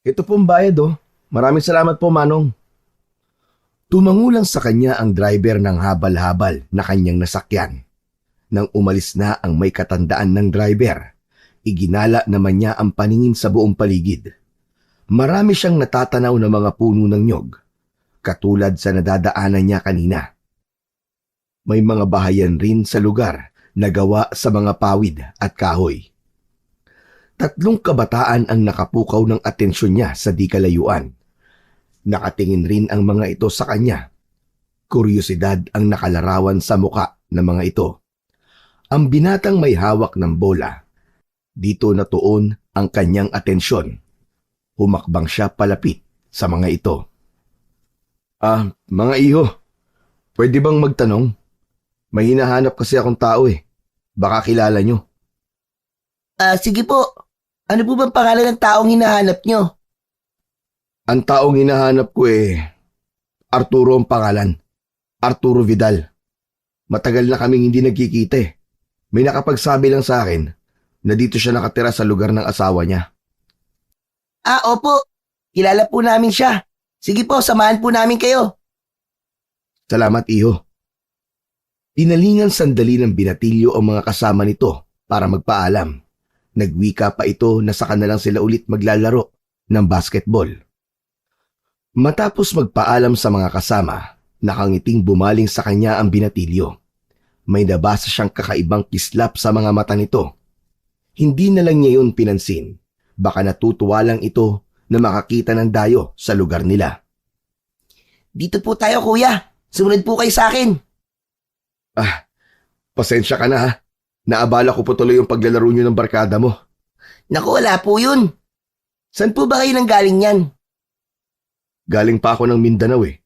Ito pong bayad oh. Maraming salamat po, Manong. Tumangulang sa kanya ang driver ng habal-habal na kanyang nasakyan. Nang umalis na ang may katandaan ng driver, iginala naman niya ang paningin sa buong paligid. Marami siyang natatanaw na mga puno ng nyog, katulad sa nadadaanan niya kanina. May mga bahayan rin sa lugar na gawa sa mga pawid at kahoy. Tatlong kabataan ang nakapukaw ng atensyon niya sa di kalayuan. Nakatingin rin ang mga ito sa kanya. Kuryosidad ang nakalarawan sa muka ng mga ito. Ang binatang may hawak ng bola. Dito natuon ang kanyang atensyon. Humakbang siya palapit sa mga ito. Mga iho, pwede bang magtanong? May hinahanap kasi akong tao eh. Baka kilala nyo. Sige po. Ano po bang pangalan ng taong hinahanap nyo? Ang taong hinahanap ko Arturo ang pangalan. Arturo Vidal. Matagal na kaming hindi nagkikita eh. May nakapagsabi lang sa akin na dito siya nakatira sa lugar ng asawa niya. Opo. Kilala po namin siya. Sige po, samahan po namin kayo. Salamat, iho. Tinalingan sandali ng binatilyo ang mga kasama nito para magpaalam. Nagwika pa ito na saka na lang sila ulit maglalaro ng basketball. Matapos magpaalam sa mga kasama, nakangiting bumaling sa kanya ang binatilyo. May nabasa siyang kakaibang kislap sa mga mata nito. Hindi na lang niya yun pinansin. Baka natutuwa lang ito na makakita ng dayo sa lugar nila. Dito po tayo, kuya. Sumunod po kayo sa akin. Pasensya ka na ha. Naabala ko po tuloy yung paglalaro niyo ng barkada mo. Naku, wala po yun. Saan po ba kayo nanggaling yan? Galing pa ako ng Mindanao eh.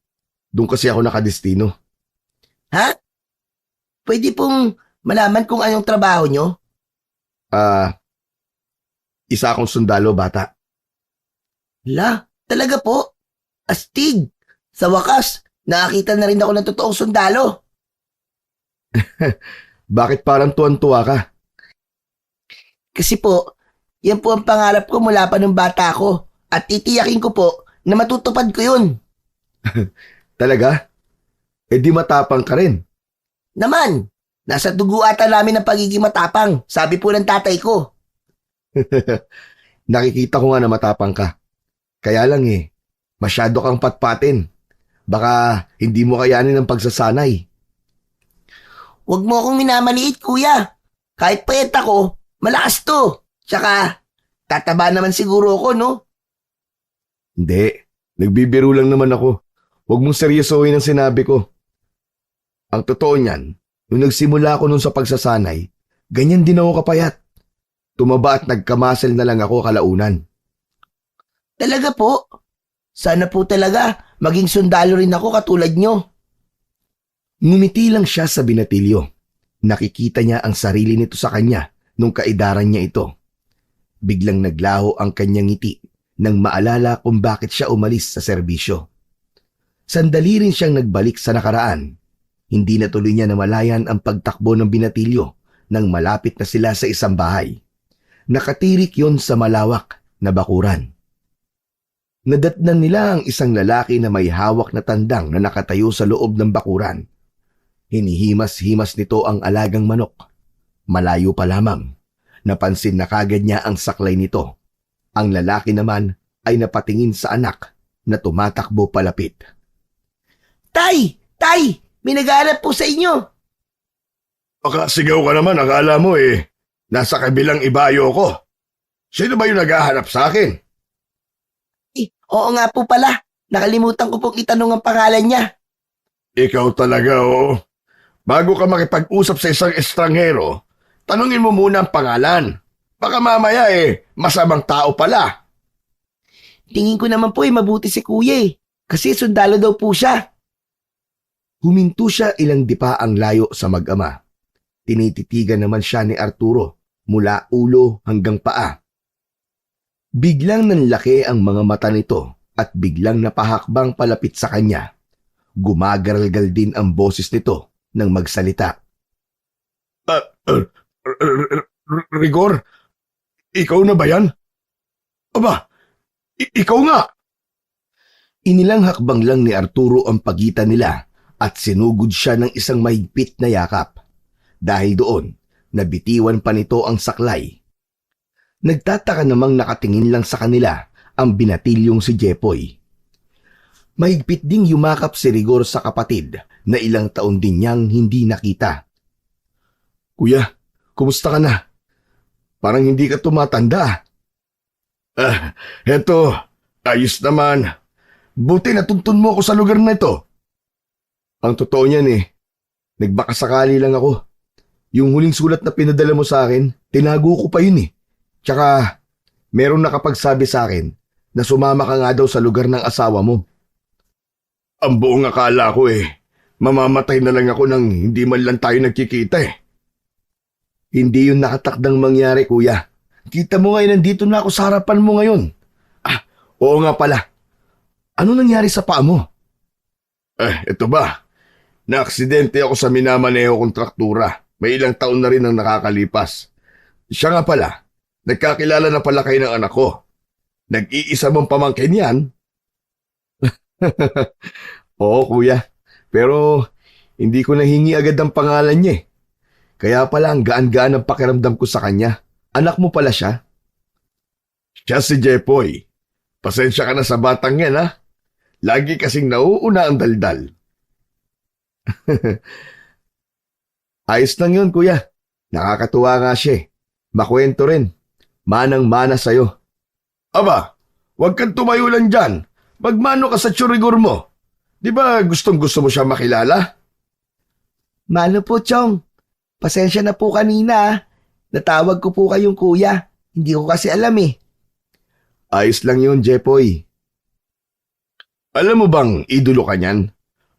Doon kasi ako nakadestino. Ha? Pwede pong malaman kung anong trabaho nyo? Isa akong sundalo, bata. Talaga po? Astig. Sa wakas, nakakita na rin ako ng totoong sundalo. Bakit parang tuwan-tuwa ka? Kasi po, yan po ang pangarap ko mula pa nung bata ko. At titiyakin ko po na matutupad ko yun. Talaga? Di matapang ka rin. Naman, nasa dugo ata namin ang pagiging matapang, sabi po ng tatay ko. Nakikita ko nga na matapang ka. Kaya lang masyado kang patpatin. Baka hindi mo kayanin ang pagsasanay. Huwag mo akong minamaliit, kuya. Kahit payat ako, malakas to. Tsaka, tataba naman siguro ako, no? Hindi, nagbibiro lang naman ako. Huwag mong seryosohin ang sinabi ko. Ang totoo niyan, nung nagsimula ako nun sa pagsasanay, ganyan din ako kapayat. Tumaba at nagkamasel na lang ako kalaunan. Talaga po? Sana po talaga maging sundalo rin ako katulad nyo. Ngumiti lang siya sa binatilyo. Nakikita niya ang sarili nito sa kanya nung kaedaran niya ito. Biglang naglaho ang kanyang ngiti nang maalala kung bakit siya umalis sa serbisyo. Sandali rin siyang nagbalik sa nakaraan. Hindi na tuloy niya namalayan ang pagtakbo ng binatilyo nang malapit na sila sa isang bahay. Nakatirik yon sa malawak na bakuran. Nadatnan nila ang isang lalaki na may hawak na tandang na nakatayo sa loob ng bakuran. Hinihimas-himas nito ang alagang manok. Malayo pa lamang. Napansin na kagad niya ang saklay nito. Ang lalaki naman ay napatingin sa anak na tumatakbo palapit. Tay! Tay! May naghahanap po sa inyo! Baka sigaw ka naman, akala mo nasa kabilang ibayo ko. Sino ba yung naghahanap sa akin? Oo nga po pala. Nakalimutan ko pong itanong ang pangalan niya. Ikaw talaga, oo. Bago ka makipag-usap sa isang estranghero, tanungin mo muna ang pangalan. Baka mamaya masamang tao pala. Tingin ko naman po mabuti si kuya kasi sundalo daw po siya. Huminto siya ilang dipa ang layo sa mag-ama. Tinititigan naman siya ni Arturo mula ulo hanggang paa. Biglang nanlaki ang mga mata nito at biglang napahakbang palapit sa kanya. Gumagaralgal din ang boses nito nang magsalita. Rigor, ikaw na ba yan? Aba, Ikaw nga! Inilang hakbang lang ni Arturo ang pagitan nila at sinugod siya ng isang mahigpit na yakap. Dahil doon, nabitiwan pa nito ang saklay. Nagtataka namang nakatingin lang sa kanila ang binatilyong si Jepoy. Mahigpit ding yumakap si Rigor sa kapatid na ilang taon din niyang hindi nakita. Kuya, kumusta ka na? Parang hindi ka tumatanda. Heto, ayos naman. Buti natuntun mo ako sa lugar na ito. Ang totoo niyan nagbakasakali lang ako. Yung huling sulat na pinadala mo sa akin, tinago ko pa yun Tsaka, merong nakapagsabi sa akin na sumama ka nga daw sa lugar ng asawa mo. Ang buong akala ko mamamatay na lang ako nang hindi man lang tayo nagkikita Hindi yun nakatakdang mangyari, kuya. Kita mo ngayon, nandito na ako sa harapan mo ngayon. Oo nga pala. Ano nangyari sa paa mo? Ito ba? Naaksidente ako sa minamaneho kong traktura. May ilang taon na rin ang nakakalipas. Siya nga pala, nagkakilala na pala kayo ng anak ko. Nag-iisa mong pamangkin yan? Oo, kuya. Pero hindi ko nahingi agad ang pangalan niya Kaya pala ang gaan-gaan ang pakiramdam ko sa kanya. Anak mo pala siya? Siya si Jepoy. Pasensya ka na sa batang yan, ha? Lagi kasing nauuna ang daldal. Ayos lang yun, kuya. Nakakatuwa nga siya Makwento rin. Manang-mana sa'yo. Aba, huwag kang tumayo lang dyan. Magmano ka sa tsurigor mo. Di ba gustong-gusto mo siya makilala? Mano po, Chong. Pasensya na po kanina. Natawag ko po kayong kuya. Hindi ko kasi alam Ayos lang yun, Jepoy. Alam mo bang idolo ka niyan?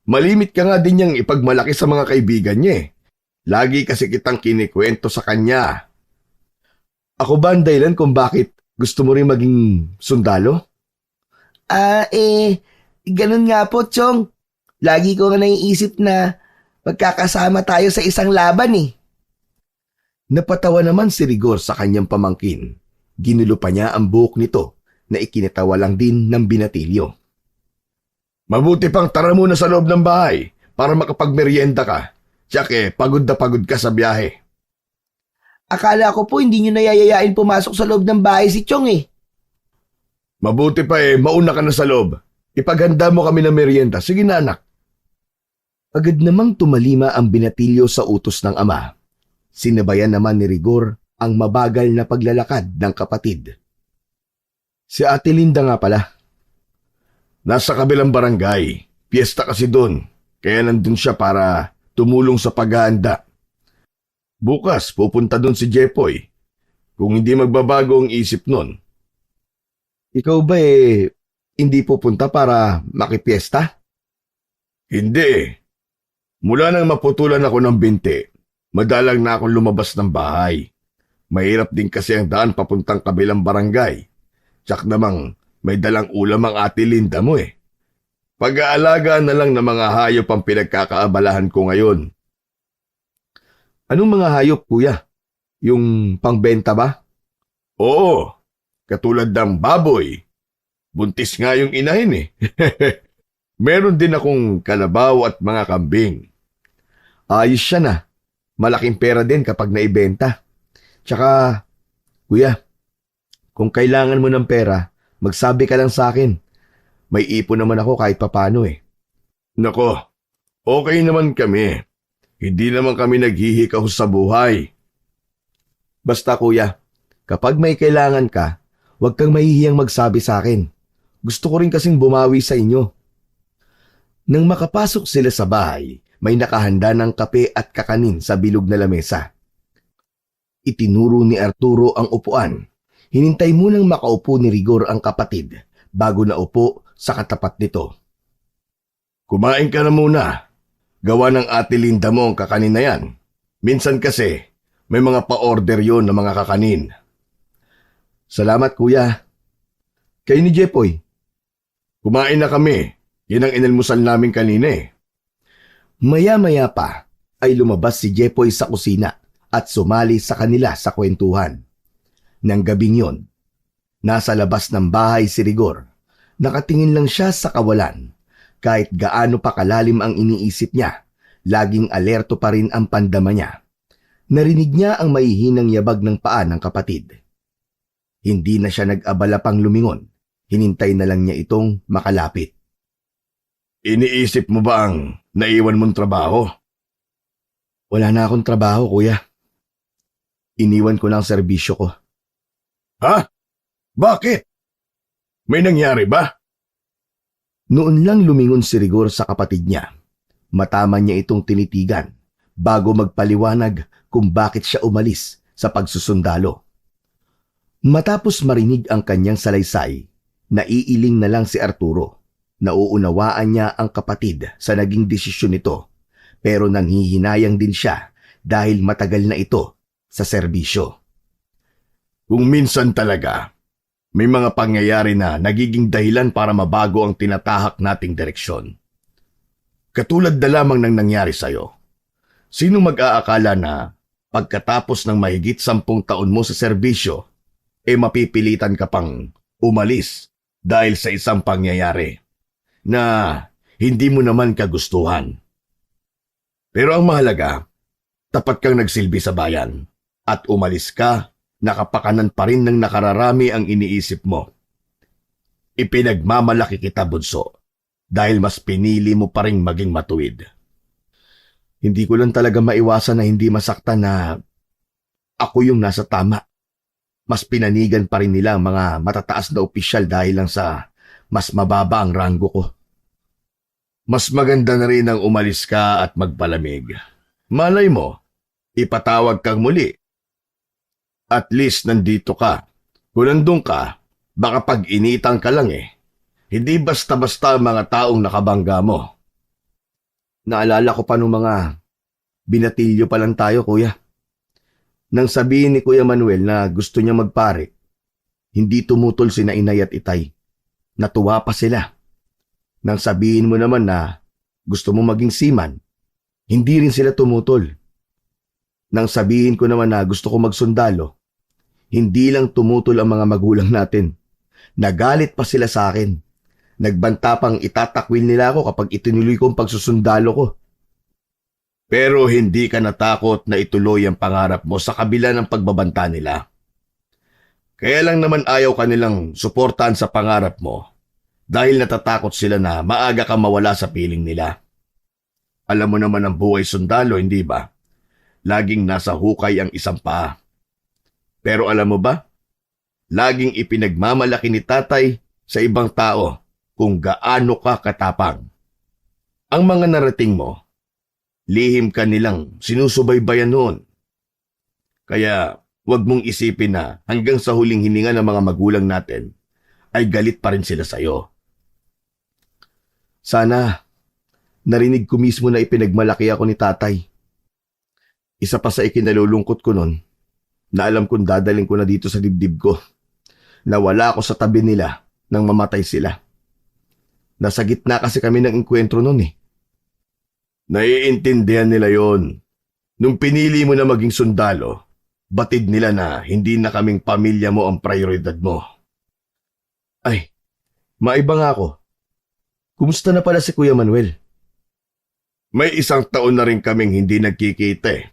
Malimit ka nga din niyang ipagmalaki sa mga kaibigan niya Lagi kasi kitang kinikwento sa kanya. Ako ba ang dahilan kung bakit gusto mo rin maging sundalo? Ganun nga po, Chong. Lagi ko nga naiisip na magkakasama tayo sa isang laban Napatawa naman si Rigor sa kanyang pamangkin. Ginulo pa niya ang buhok nito na ikinitawa lang din ng binatilyo. Mabuti pang tara muna sa loob ng bahay para makapagmeryenda ka. Tiyak pagod na pagod ka sa biyahe. Akala ko po hindi nyo nayayayain pumasok sa loob ng bahay si Chong Mabuti pa mauna ka na sa loob. Ipaghanda mo kami ng meryenda. Sige na, anak. Agad namang tumalima ang binatilyo sa utos ng ama. Sinabayan naman ni Rigor ang mabagal na paglalakad ng kapatid. Si Ate Linda nga pala. Nasa kabilang barangay. Piyesta kasi doon. Kaya nandun siya para tumulong sa paghahanda. Bukas pupunta doon si Jepoy. Kung hindi magbabago ang isip nun. Ikaw ba hindi pupunta para makipiesta? Hindi. Mula nang maputulan ako ng binti, madalang na akong lumabas ng bahay. Mahirap din kasi ang daan papuntang kabilang barangay. Tsak namang may dalang ulam ang Ate Linda mo Pag-aalagaan na lang ng mga hayop ang pinagkakaabalahan ko ngayon. Anong mga hayop, kuya? Yung pangbenta ba? Oo, katulad ng baboy. Buntis nga yung inahin Meron din akong kalabaw at mga kambing. Ayos siya na. Malaking pera din kapag naibenta. Tsaka, kuya, kung kailangan mo ng pera, magsabi ka lang sa akin. May ipon naman ako kahit papano Nako, okay naman kami. Hindi naman kami naghihikaw sa buhay. Basta kuya, kapag may kailangan ka, huwag kang mahihiyang magsabi sa akin. Gusto ko rin kasing bumawi sa inyo. Nang makapasok sila sa bahay, may nakahanda ng kape at kakanin sa bilog na lamesa. Itinuro ni Arturo ang upuan. Hinintay munang makaupo ni Rigor ang kapatid bago naupo sa katapat nito. Kumain ka na muna. Gawa ng Ate Linda mo ang kakanin na yan. Minsan kasi, may mga pa-order yon na mga kakanin. Salamat, kuya. Kayo ni Jepoy. Kumain na kami. Yan ang inalmusal namin kanina Maya-maya pa ay lumabas si Jepoy sa kusina at sumali sa kanila sa kwentuhan. Nang gabing yon, Nasa labas ng bahay si Rigor. Nakatingin lang siya sa kawalan. Kahit gaano pa kalalim ang iniisip niya, laging alerto pa rin ang pandama niya. Narinig niya ang maihinang yabag ng paa ng kapatid. Hindi na siya nag-abala pang lumingon. Hinintay na lang niya itong makalapit. Iniisip mo ba ang naiwan mong trabaho? Wala na akong trabaho, kuya. Iniwan ko na ang serbisyo ko. Ha? Bakit? May nangyari ba? Noon lang lumingon si Rigor sa kapatid niya. Matama niya itong tinitigan bago magpaliwanag kung bakit siya umalis sa pagsusundalo. Matapos marinig ang kanyang salaysay, naiiling na lang si Arturo. Nauunawaan niya ang kapatid sa naging desisyon nito, pero nanghihinayang din siya dahil matagal na ito sa serbisyo. Kung minsan talaga, may mga pangyayari na nagiging dahilan para mabago ang tinatahak nating direksyon. Katulad na lamang ng nangyari sa'yo. Sinong mag-aakala na pagkatapos ng mahigit 10 taon mo sa serbisyo, mapipilitan ka pang umalis dahil sa isang pangyayari na hindi mo naman kagustuhan. Pero ang mahalaga, tapat kang nagsilbi sa bayan at umalis ka, nakapakanan pa rin ng nakararami ang iniisip mo. Ipinagmamalaki kita, bunso, dahil mas pinili mo pa rin maging matuwid. Hindi ko lang talaga maiwasan na hindi masaktan na ako yung nasa tama. Mas pinanigan pa rin nila ang mga matataas na opisyal dahil lang sa mas mababa ang ranggo ko. Mas maganda na rin ang umalis ka at magpalamig. Malay mo, ipatawag kang muli. At least nandito ka. Kung nandun ka, baka pag-initan ka lang eh. Hindi basta-basta ang mga taong nakabangga mo. Naalala ko pa nung mga binatilyo pa lang tayo, kuya. Nang sabihin ni Kuya Manuel na gusto niya magpare, hindi tumutol sina Inay at Itay. Natuwa pa sila. Nang sabihin mo naman na gusto mo maging seaman, hindi rin sila tumutol. Nang sabihin ko naman na gusto ko magsundalo, hindi lang tumutol ang mga magulang natin. Nagalit pa sila sa akin. Nagbanta pang itatakwil nila ako kapag itinuloy ko ang pagsusundalo ko. Pero hindi ka natakot na ituloy ang pangarap mo sa kabila ng pagbabanta nila. Kaya lang naman ayaw ka nilang suportahan sa pangarap mo dahil natatakot sila na maaga ka mawala sa piling nila. Alam mo naman ang buhay sundalo, hindi ba? Laging nasa hukay ang isang paa. Pero alam mo ba? Laging ipinagmamalaki ni tatay sa ibang tao kung gaano ka katapang. Ang mga narating mo, lihim ka nilang sinusubaybayan noon. Kaya huwag mong isipin na hanggang sa huling hininga ng mga magulang natin ay galit pa rin sila sa'yo. Sana narinig ko mismo na ipinagmalaki ako ni tatay. Isa pa sa ikinalulungkot ko nun, na alam kong dadaling ko na dito sa dibdib ko. Nawala ako sa tabi nila nang mamatay sila. Nasa gitna kasi kami ng engkwentro nun eh. Naiintindihan nila yon. Nung pinili mo na maging sundalo, batid nila na hindi na kaming pamilya mo ang prioridad mo. Ay, maiba nga ako. Kumusta na pala si Kuya Manuel? May 1 taon na rin kaming hindi nagkikita eh.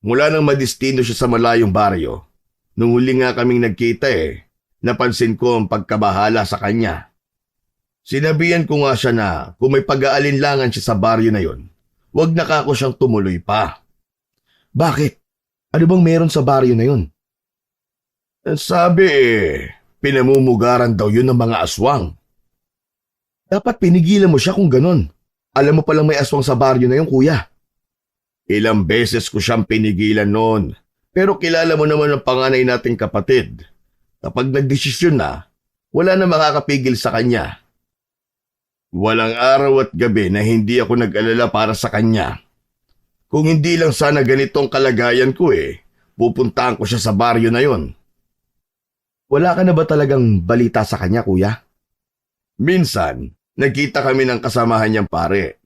Mula nang madistino siya sa malayong baryo, nung huli nga kaming nagkita napansin ko ang pagkabahala sa kanya. Sinabihan ko nga siya na kung may pag-aalinlangan siya sa baryo na yon, wag na kako siyang tumuloy pa. Bakit? Ano bang meron sa baryo na yon? Sabi pinamumugaran daw yun ng mga aswang. Dapat pinigilan mo siya kung ganon. Alam mo palang may aswang sa baryo na yon, kuya. Ilang beses ko siyang pinigilan noon, pero kilala mo naman ang panganay nating kapatid. Kapag nagdesisyon na, wala na makakapigil sa kanya. Walang araw at gabi na hindi ako nag-alala para sa kanya. Kung hindi lang sana ganitong kalagayan ko pupuntahan ko siya sa baryo na yon. Wala ka na ba talagang balita sa kanya, kuya? Minsan, nagkita kami ng kasamahan niyang pare.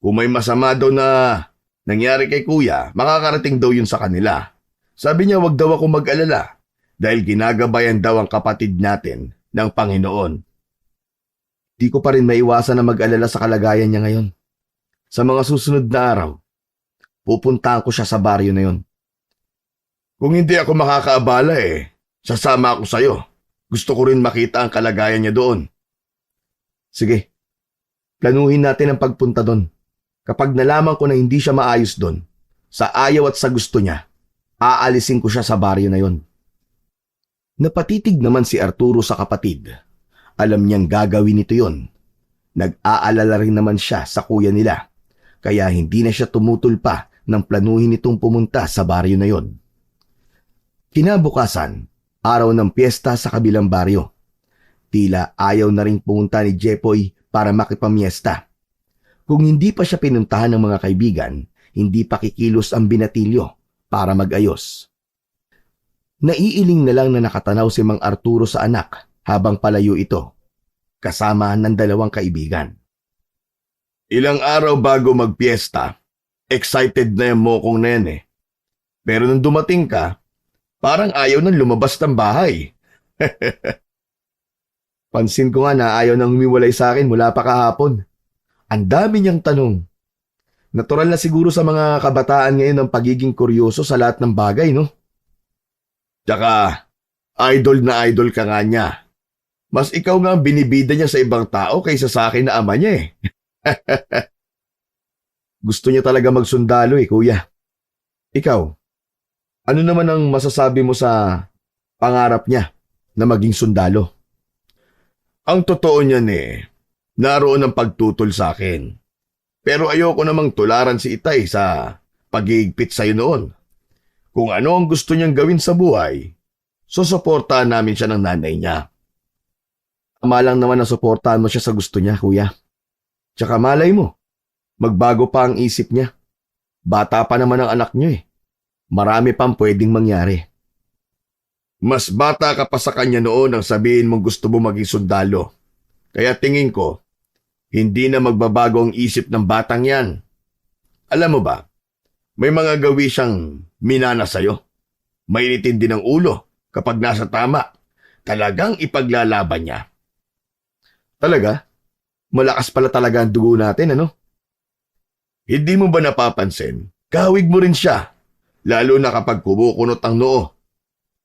Kung may masama daw na nangyari kay kuya, makakarating daw yun sa kanila. Sabi niya wag daw ako mag-alala dahil ginagabayan daw ang kapatid natin ng Panginoon. Di ko pa rin maiwasan na mag-alala sa kalagayan niya ngayon. Sa mga susunod na araw, pupuntahan ko siya sa baryo na yon. Kung hindi ako makakaabala sasama ako sa'yo. Gusto ko rin makita ang kalagayan niya doon. Sige, planuhin natin ang pagpunta doon. Kapag nalaman ko na hindi siya maayos doon, sa ayaw at sa gusto niya, aalisin ko siya sa baryo na yon. Napatitig naman si Arturo sa kapatid. Alam niyang gagawin nito yon. Nag-aalala rin naman siya sa kuya nila, kaya hindi na siya tumutol pa nang planuhin itong pumunta sa baryo na yon. Kinabukasan, araw ng piyesta sa kabilang baryo. Tila ayaw na ring pumunta ni Jepoy para makipamiesta. Kung hindi pa siya pinuntahan ng mga kaibigan, hindi pa kikilos ang binatilyo para mag-ayos. Naiiling na lang na nakatanaw si Mang Arturo sa anak habang palayo ito, kasama ng dalawang kaibigan. Ilang araw bago magpiesta, excited na yung mokong na yan Pero nung dumating ka, parang ayaw nang lumabas ng bahay. Pansin ko nga na ayaw nang humiwalay sa akin mula pa kahapon. Ang dami niyang tanong. Natural na siguro sa mga kabataan ngayon ang pagiging kuryoso sa lahat ng bagay, no? Tsaka, idol na idol ka nga niya. Mas ikaw nga ang binibida niya sa ibang tao kaysa sa akin na ama niya Gusto niya talaga magsundalo kuya. Ikaw, ano naman ang masasabi mo sa pangarap niya na maging sundalo? Ang totoo niyan naroon ang pagtutol sa akin. Pero ayoko namang tularan si Itay sa pag-iigpit sa'yo noon. Kung ano ang gusto niyang gawin sa buhay, susuportahan namin siya ng nanay niya. Tama lang naman na suportahan mo siya sa gusto niya, kuya. Tsaka malay mo, magbago pa ang isip niya. Bata pa naman ang anak niyo Marami pang pwedeng mangyari. Mas bata ka pa sa kanya noon ang sabihin mong gusto mo maging sundalo. Kaya tingin ko, hindi na magbabago ang isip ng batang yan. Alam mo ba, may mga gawi siyang minana sa'yo. Mainitin din ang ulo kapag nasa tama. Talagang ipaglalaban niya. Talaga? Malakas pala talaga ang dugo natin, ano? Hindi mo ba napapansin? Kahawig mo rin siya. Lalo na kapag kumukunot ang noo.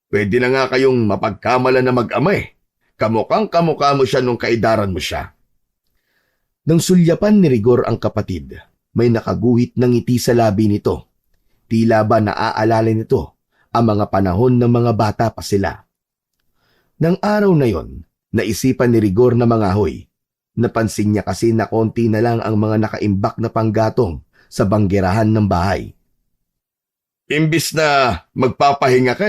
Pwede na nga kayong mapagkamalan na mag-ama Kamukhang kamukha mo siya nung kaidaran mo siya. Nang sulyapan ni Rigor ang kapatid, may nakaguhit ng ngiti sa labi nito. Tila ba naaalala nito ang mga panahon ng mga bata pa sila. Nang araw na yon, naisipan ni Rigor na mangahoy. Napansin niya kasi na konti na lang ang mga nakaimbak na panggatong sa banggerahan ng bahay. Imbis na magpapahinga ka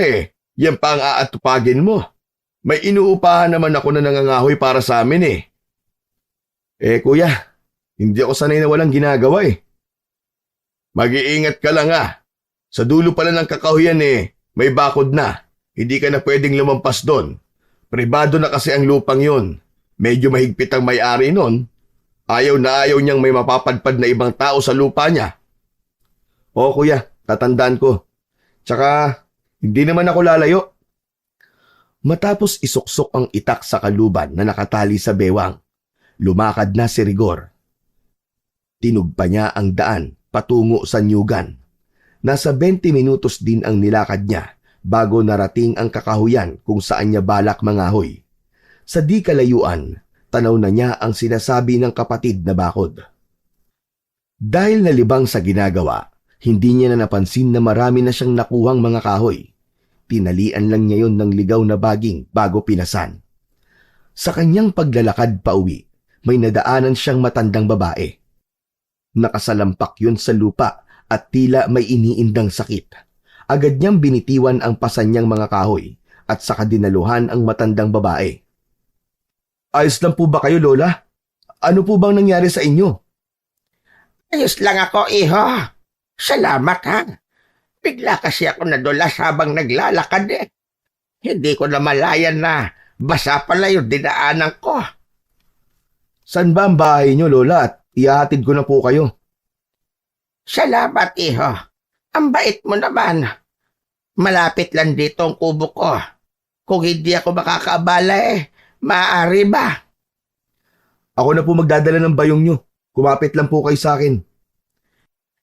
yan pa ang aatupagin mo. May inuupahan naman ako na nangangahoy para sa amin kuya, hindi ako sanay na walang ginagawa Mag-iingat ka lang Sa dulo pala ng kakahuyan may bakod na. Hindi ka na pwedeng lumampas doon. Pribado na kasi ang lupang yon. Medyo mahigpit ang may-ari nun. Ayaw na ayaw niyang may mapapadpad na ibang tao sa lupa niya. Oo kuya, tatandaan ko. Tsaka, hindi naman ako lalayo. Matapos isuksok ang itak sa kaluban na nakatali sa bewang, lumakad na si Rigor. Tinugpa niya ang daan patungo sa Nyugan. Nasa 20 minutos din ang nilakad niya bago narating ang kakahuyan kung saan niya balak mangahoy. Sa di kalayuan, tanaw na niya ang sinasabi ng kapatid na bakod. Dahil nalibang sa ginagawa, hindi niya na napansin na marami na siyang nakuhang mga kahoy. Tinalian lang niya yon ng ligaw na baging bago pinasan. Sa kanyang paglalakad pauwi, may nadaanan siyang matandang babae. Nakasalampak yun sa lupa at tila may iniindang sakit. Agad niyang binitiwan ang pasan niyang mga kahoy at saka dinaluhan ang matandang babae. Ayos lang po ba kayo, Lola? Ano po bang nangyari sa inyo? Ayos lang ako, iho. Salamat, ha. Bigla kasi ako nadulas habang naglalakad Hindi ko na malayan na basa pala yung dinaanan ko. San ba ang bahay niyo, Lola? At ihahatid ko na po kayo. Salamat, iho. Ang bait mo naman. Malapit lang dito ang kubo ko. Kung hindi ako makakaabala maaari ba? Ako na po magdadala ng bayong nyo. Kumapit lang po kayo sa akin.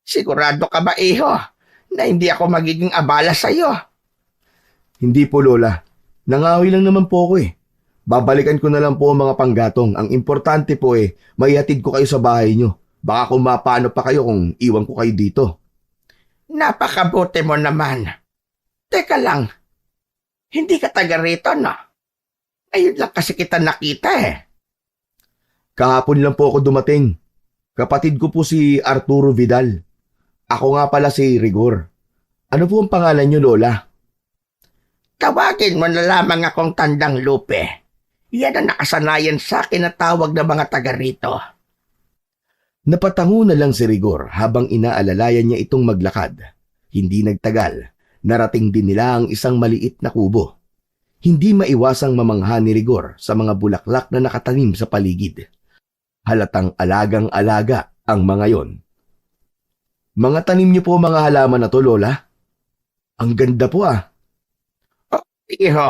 Sigurado ka ba, iho, na hindi ako magiging abala sa'yo? Hindi po, Lola. Nangahoy lang naman po ako eh. Babalikan ko na lang po ang mga panggatong. Ang importante po maihatid ko kayo sa bahay nyo. Baka kung mapano pa kayo kung iwan ko kayo dito. Napakabuti mo naman. Teka lang, hindi ka taga rito, no? Ngayon lang kasi kita nakita Kahapon lang po ako dumating. Kapatid ko po si Arturo Vidal. Ako nga pala si Rigor. Ano po ang pangalan nyo, Lola? Tawagin mo na lamang akong Tandang Lupe. Yan ang nakasanayan sa akin na tawag ng mga taga rito. Napatango na lang si Rigor habang inaalalayan niya itong maglakad. Hindi nagtagal, narating din nila ang isang maliit na kubo. Hindi maiwasang mamangha ni Rigor sa mga bulaklak na nakatanim sa paligid. Halatang alagang-alaga ang mga yon. Mga tanim niyo po mga halaman na to, Lola? Ang ganda po Iho,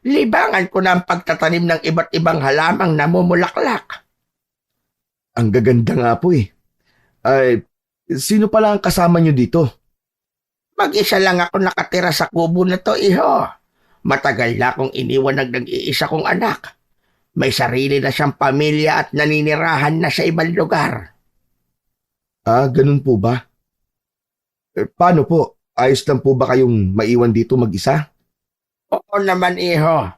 libangan ko na ang pagtatanim ng iba't ibang halamang namumulaklak. Ang gaganda nga po Ay, sino pala ang kasama niyo dito? Mag-isa lang ako nakatira sa kubo na to, iho. Matagal na akong iniwan ng nag-iisa kong anak. May sarili na siyang pamilya at naninirahan na sa ibang lugar. Ganun po ba? Paano po? Ayos lang po ba kayong maiwan dito mag-isa? Oo naman, iho.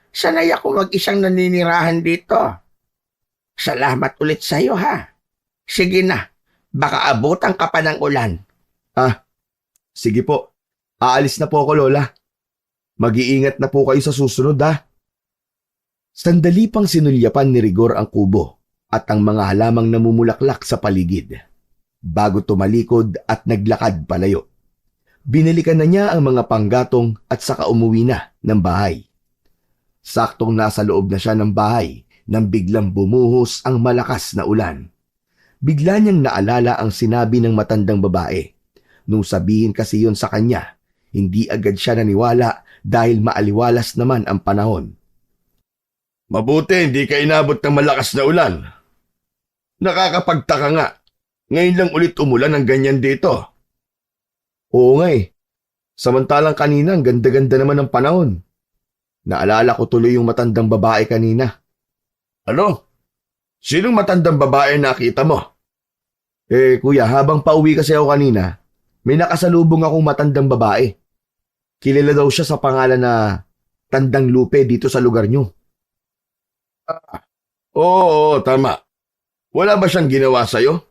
Sanay ako mag-isang naninirahan dito. Salamat ulit sa'yo, ha. Sige na, baka abutan ka pa ng ulan. Sige po. Aalis na po ako, Lola. Mag-iingat na po kayo sa susunod, Sandali pang sinulyapan ni Rigor ang kubo at ang mga halamang namumulaklak sa paligid. Bago tumalikod at naglakad palayo. Binalikan na niya ang mga panggatong at saka umuwi na ng bahay. Saktong nasa loob na siya ng bahay nang biglang bumuhos ang malakas na ulan. Bigla niyang naalala ang sinabi ng matandang babae. Nung sabihin kasi yun sa kanya, hindi agad siya naniwala dahil maaliwalas naman ang panahon. Mabuti hindi ka inabot ng malakas na ulan. Nakakapagtaka nga. Ngayon lang ulit umulan ng ganyan dito. Oo nga Samantalang kanina ang ganda-ganda naman ng panahon. Naalala ko tuloy yung matandang babae kanina. Ano? Sinong matandang babae nakita mo? Kuya, habang pauwi kasi ako kanina, may nakasalubong akong matandang babae. Kilala daw siya sa pangalan na Tandang Lupe dito sa lugar nyo. Oo, tama. Wala ba siyang ginawa sa'yo?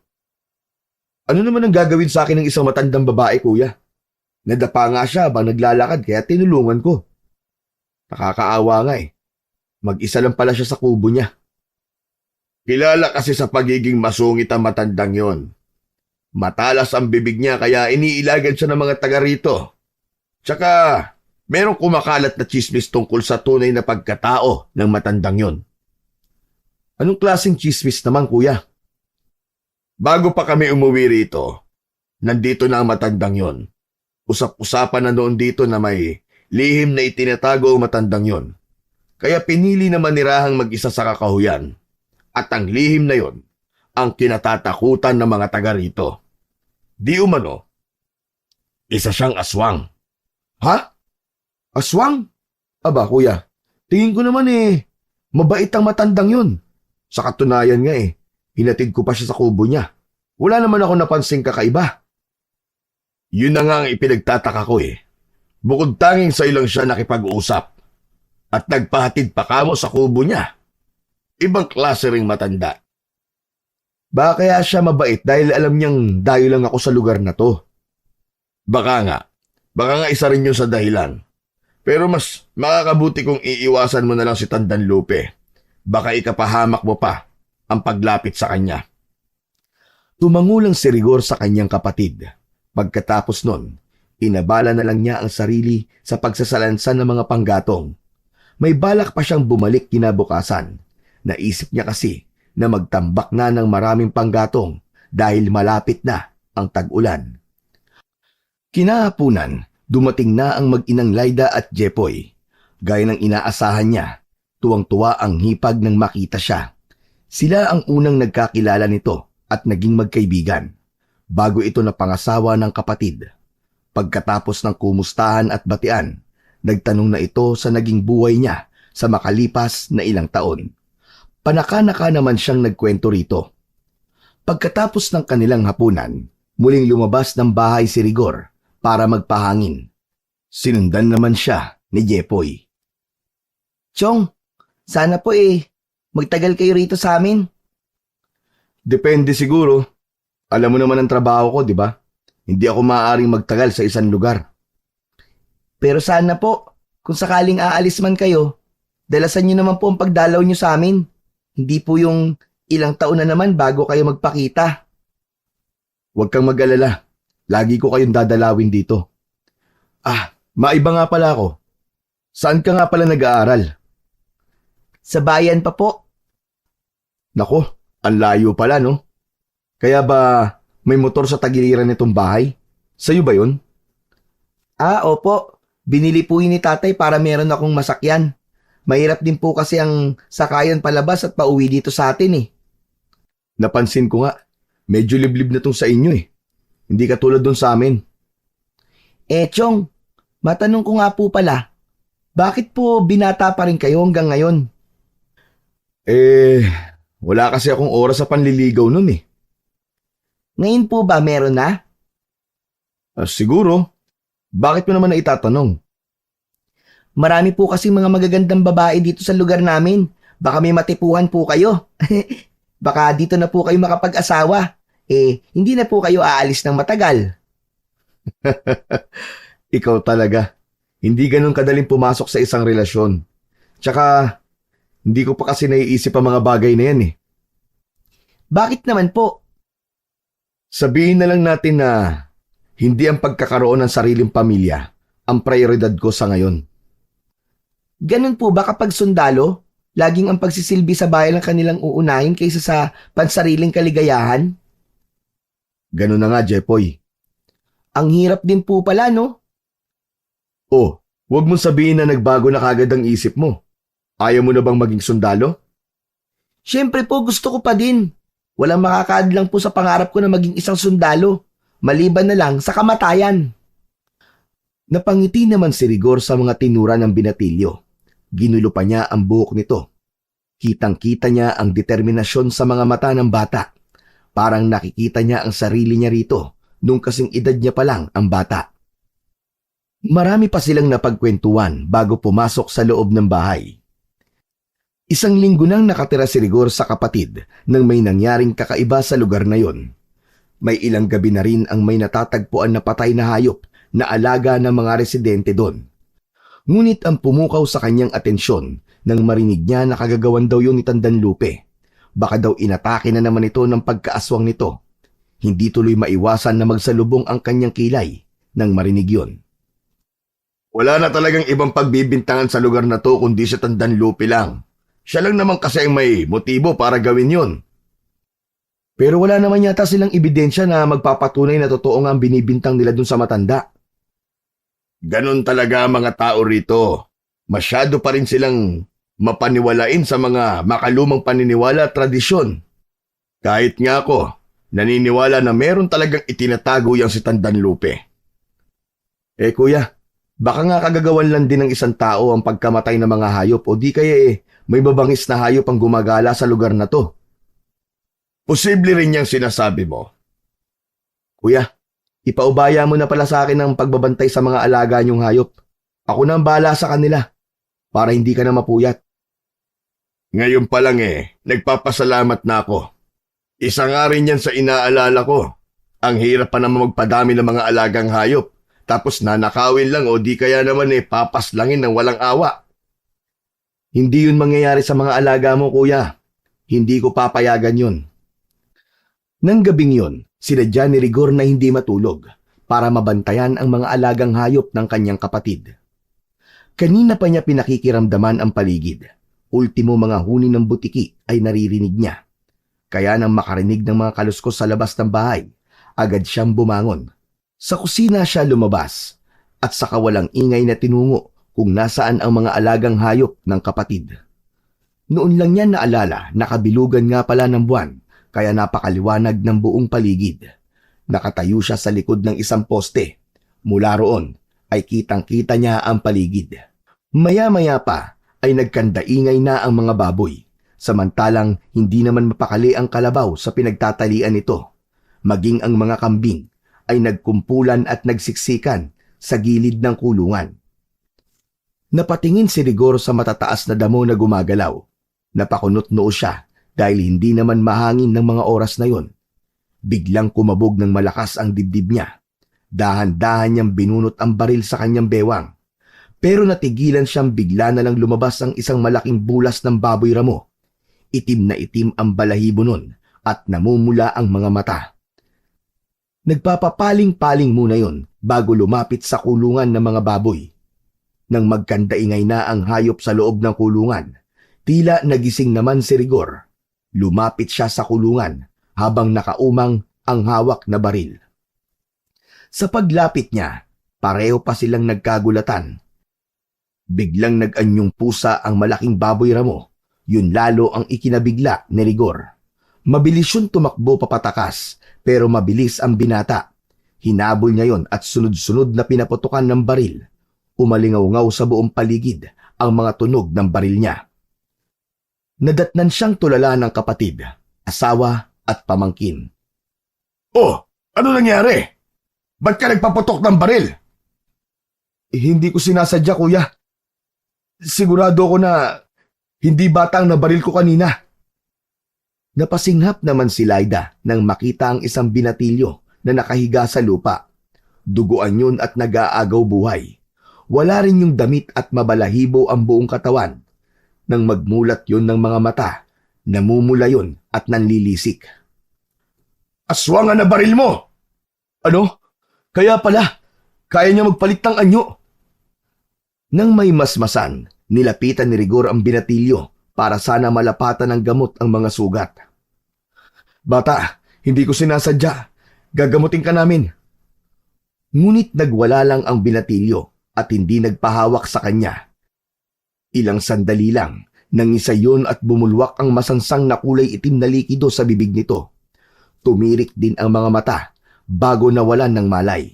Ano naman ang gagawin sa akin ng isang matandang babae, kuya? Nadapa nga siya habang naglalakad kaya tinulungan ko. Nakakaawa nga Mag-isa lang pala siya sa kubo niya. Kilala kasi sa pagiging masungit ang matandang yon. Matalas ang bibig niya kaya iniilagan siya ng mga taga rito. Tsaka, merong kumakalat na tsismis tungkol sa tunay na pagkatao ng matandang yon. Anong klaseng tsismis naman, kuya? Bago pa kami umuwi rito, nandito na ang matandang yon. Usap-usapan na noon dito na may lihim na itinatago ang matandang yon. Kaya pinili na manirahang mag-isa sa kakahuyan. At ang lihim na yon, ang kinatatakutan ng mga taga rito. Di umano, isa siyang aswang. Ha? Aswang? Aba, kuya, tingin ko naman mabait ang matandang yon. Sa katunayan nga hinatid ko pa siya sa kubo niya. Wala naman ako napansing kakaiba. Yun na nga ang ipinagtataka ko Bukod tanging sa ilang siya nakipag-uusap. At nagpahatid pa kamo sa kubo niya. Ibang klase ring matanda. Baka kaya siya mabait dahil alam niyang dayo lang ako sa lugar na to. Baka nga isa rin yun sa dahilan. Pero mas makakabuti kung iiwasan mo na lang si Tandang Lupe. Baka ikapahamak mo pa ang paglapit sa kanya. Tumangulang si Rigor sa kanyang kapatid. Pagkatapos nun, inabala na lang niya ang sarili sa pagsasalansan ng mga panggatong. May balak pa siyang bumalik kinabukasan. Naisip niya kasi na magtambak na ng maraming panggatong dahil malapit na ang tag-ulan. Kinahapunan, dumating na ang mag-inang Laida at Jepoy. Gaya ng inaasahan niya, tuwang-tuwa ang hipag nang makita siya. Sila ang unang nagkakilala nito at naging magkaibigan, bago ito napangasawa ng kapatid. Pagkatapos ng kumustahan at batian, nagtanong na ito sa naging buhay niya sa makalipas na ilang taon. Panaka-naka naman siyang nagkwento rito. Pagkatapos ng kanilang hapunan, muling lumabas ng bahay si Rigor para magpahangin. Sinundan naman siya ni Jepoy. Chong, sana po magtagal kayo rito sa amin. Depende siguro. Alam mo naman ang trabaho ko, di ba? Hindi ako maaaring magtagal sa isang lugar. Pero sana po, kung sakaling aalis man kayo, dalasan nyo naman po ang pagdalaw nyo sa amin. Hindi po yung ilang taon na naman bago kayo magpakita. Huwag kang mag-alala. Lagi ko kayong dadalawin dito. Maiba nga pala ako. Saan ka nga pala nag-aaral? Sa bayan pa po. Nako, ang layo pala, no? Kaya ba may motor sa tagiliran nitong bahay? Sa'yo ba yun? Opo. Binili po yun ni tatay para meron akong masakyan. Mahirap din po kasi ang sakayan palabas at pauwi dito sa atin Napansin ko nga, medyo liblib na tong sa inyo eh. Hindi katulad dun sa amin. Chong, matanong ko nga po pala, bakit po binata pa rin kayo hanggang ngayon? Wala kasi akong oras sa panliligaw nun eh. Ngayon po ba meron na? Siguro. Bakit mo naman na itatanong? Marami po kasi mga magagandang babae dito sa lugar namin. Baka may matipuhan po kayo. Baka dito na po kayo makapag-asawa. Hindi na po kayo aalis ng matagal. Ikaw talaga. Hindi ganun kadaling pumasok sa isang relasyon. Tsaka, hindi ko pa kasi naiisip ang mga bagay na yan eh. Bakit naman po? Sabihin na lang natin na hindi ang pagkakaroon ng sariling pamilya ang prioridad ko sa ngayon. Ganun po ba kapag sundalo? Laging ang pagsisilbi sa bayan ang kanilang uunahin kaysa sa pansariling kaligayahan? Ganun na nga, Jepoy. Ang hirap din po pala, no? Huwag mong sabihin na nagbago na kagad ang isip mo. Ayaw mo na bang maging sundalo? Siyempre po, gusto ko pa din. Walang makakaadlang po sa pangarap ko na maging isang sundalo. Maliban na lang sa kamatayan. Napangiti naman si Rigor sa mga tinura ng binatilyo. Ginulo pa niya ang buhok nito. Kitang-kita niya ang determinasyon sa mga mata ng bata. Parang nakikita niya ang sarili niya rito nung kasing edad niya pa lang ang bata. Marami pa silang napagkwentuhan bago pumasok sa loob ng bahay. Isang linggo nang nakatira si Rigor sa kapatid nang may nangyaring kakaiba sa lugar na yon. May ilang gabi na rin ang may natatagpuan na patay na hayop na alaga ng mga residente doon. Ngunit ang pumukaw sa kanyang atensyon nang marinig niya na kagagawan daw yun ni Tandanlupe. Baka daw inatake na naman ito ng pagkaaswang nito. Hindi tuloy maiwasan na magsalubong ang kanyang kilay nang marinig yun. Wala na talagang ibang pagbibintangan sa lugar na to kundi si Tandanlupe lang. Siya lang naman kasi ang may motibo para gawin yun. Pero wala naman yata silang ebidensya na magpapatunay na totoo nga ang binibintang nila dun sa matanda. Ganon talaga ang mga tao rito. Masyado pa rin silang mapaniwalain sa mga makalumang paniniwala at tradisyon. Kahit nga ako, naniniwala na meron talagang itinatago yang si Tandanlupe. Kuya, baka nga kagagawan lang din ng isang tao ang pagkamatay ng mga hayop o di kaya may babangis na hayop ang gumagala sa lugar na to. Posible rin yung sinasabi mo. Kuya, ipaubaya mo na pala sa akin ang pagbabantay sa mga alaga niyong hayop. Ako na ang bahala sa kanila para hindi ka na mapuyat. Ngayon pa lang nagpapasalamat na ako. Isa nga rin yan sa inaalala ko. Ang hirap pa naman magpadami ng mga alagang hayop. Tapos nanakawin lang o di kaya naman papaslangin ng walang awa. Hindi yun mangyayari sa mga alaga mo, kuya. Hindi ko papayagan yun. Nang gabing yun, sinadya ni Rigor na hindi matulog para mabantayan ang mga alagang hayop ng kanyang kapatid. Kanina pa niya pinakikiramdaman ang paligid. Ultimo mga huni ng butiki ay naririnig niya. Kaya nang makarinig ng mga kaluskos sa labas ng bahay, agad siyang bumangon. Sa kusina siya lumabas at sa kawalang ingay na tinungo kung nasaan ang mga alagang hayop ng kapatid. Noon lang niya naalala na kabilugan nga pala ng buwan, kaya napakaliwanag ng buong paligid. Nakatayo siya sa likod ng isang poste. Mula roon ay kitang-kita niya ang paligid. Maya-maya pa ay nagkandaingay na ang mga baboy, samantalang hindi naman mapakali ang kalabaw sa pinagtatalian nito. Maging ang mga kambing ay nagkumpulan at nagsiksikan sa gilid ng kulungan. Napatingin si Rigor sa matataas na damo na gumagalaw. Napakunot noo siya dahil hindi naman mahangin ng mga oras na yon. Biglang kumabog ng malakas ang dibdib niya. Dahan-dahan niyang binunot ang baril sa kanyang bewang. Pero natigilan siyang bigla na lang lumabas ang isang malaking bulas ng baboy ramo. Itim na itim ang balahibo nun at namumula ang mga mata. Nagpapapaling-paling muna yon bago lumapit sa kulungan ng mga baboy. Nang magkandaingay na ang hayop sa loob ng kulungan, tila nagising naman si Rigor. Lumapit siya sa kulungan habang nakaumang ang hawak na baril. Sa paglapit niya, pareho pa silang nagkagulatan. Biglang nag-anyong pusa ang malaking baboy ramo. Yun lalo ang ikinabigla ni Rigor. Mabilis yun tumakbo papatakas, pero mabilis ang binata. Hinabol niya yon at sunod-sunod na pinaputukan ng baril. Umalingaw-ngaw sa buong paligid ang mga tunog ng baril niya. Nadatnan siyang tulala ng kapatid, asawa at pamangkin. Oh, ano nangyari? Ba't ka nagpaputok ng baril? Hindi ko sinasadya, kuya. Sigurado ko na hindi bata ang nabaril ko kanina. Napasinghap naman si Laida nang makita ang isang binatilyo na nakahiga sa lupa. Duguan yun at nag-aagaw buhay. Wala rin yung damit at mabalahibo ang buong katawan. Nang magmulat yun ng mga mata, namumula yun at nanlilisik. Aswang na baril mo! Ano? Kaya pala, kaya niya magpalit ng anyo. Nang may masmasan, nilapitan ni Rigor ang binatilyo para sana malapatan ng gamot ang mga sugat. Bata, hindi ko sinasadya. Gagamutin ka namin. Ngunit nagwala lang ang binatilyo at hindi nagpahawak sa kanya. Ilang sandali lang, nangisa yun at bumulwak ang masansang na kulay itim na likido sa bibig nito. Tumirik din ang mga mata bago nawalan ng malay.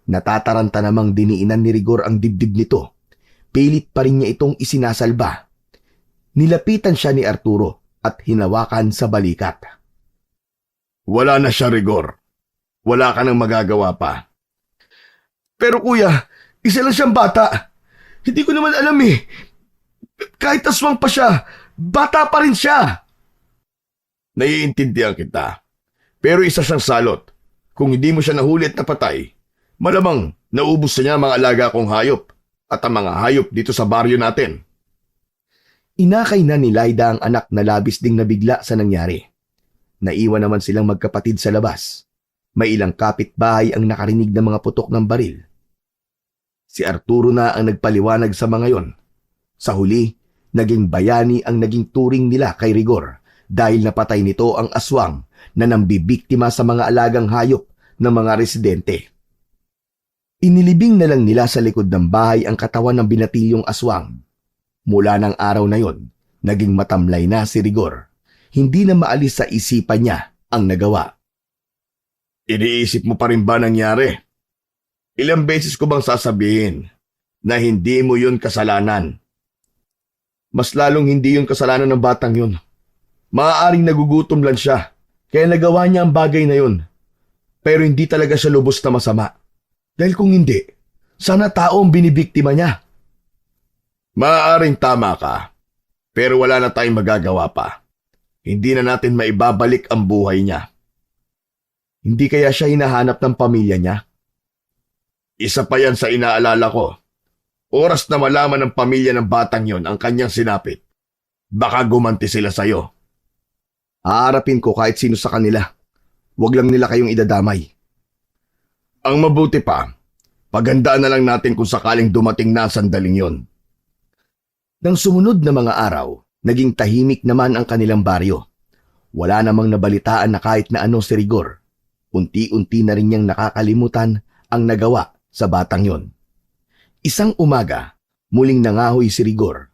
Natataranta namang diniinan ni Rigor ang dibdib nito. Pilit pa rin niya itong isinasalba. Nilapitan siya ni Arturo at hinawakan sa balikat. Wala na siya, Rigor. Wala ka nang magagawa pa. Pero kuya, isa lang siyang bata. Hindi ko naman alam eh. Kahit aswang pa siya, bata pa rin siya. Naiintindihan kita. Pero isa siyang salot. Kung hindi mo siya nahuli at napatay, malamang naubos na niya ang mga alaga kong hayop at ang mga hayop dito sa baryo natin. Inakay na ni Laida ang anak na labis ding nabigla sa nangyari. Naiwan naman silang magkapatid sa labas. May ilang kapitbahay ang nakarinig ng mga putok ng baril. Si Arturo na ang nagpaliwanag sa mga yon. Sa huli, naging bayani ang naging turing nila kay Rigor dahil napatay nito ang aswang na nambibiktima sa mga alagang hayop ng mga residente. Inilibing na lang nila sa likod ng bahay ang katawan ng binatilyong aswang. Mula ng araw na yon, naging matamlay na si Rigor. Hindi na maalis sa isipan niya ang nagawa. Iniisip mo pa rin ba nangyari? Ilang beses ko bang sasabihin na hindi mo yun kasalanan? Mas lalong hindi yun kasalanan ng batang yun. Maaaring nagugutom lang siya, kaya nagawa niya ang bagay na yun. Pero hindi talaga siya lubos na masama. Dahil kung hindi, sana tao ang binibiktima niya. Maaaring tama ka, pero wala na tayong magagawa pa. Hindi na natin maibabalik ang buhay niya. Hindi kaya siya hinahanap ng pamilya niya? Isa pa yan sa inaalala ko. Oras na malaman ng pamilya ng batang yon ang kanyang sinapit, baka gumanti sila sa'yo. Aarapin ko kahit sino sa kanila. Huwag lang nila kayong idadamay. Ang mabuti pa, paghandaan na lang natin kung sakaling dumating na sandaling yon. Nang sumunod na mga araw, naging tahimik naman ang kanilang baryo. Wala namang nabalitaan na kahit na ano si Rigor. Unti-unti na rin niyang nakakalimutan ang nagawa sa batang yon. Isang umaga, Muling nangahoy si Rigor.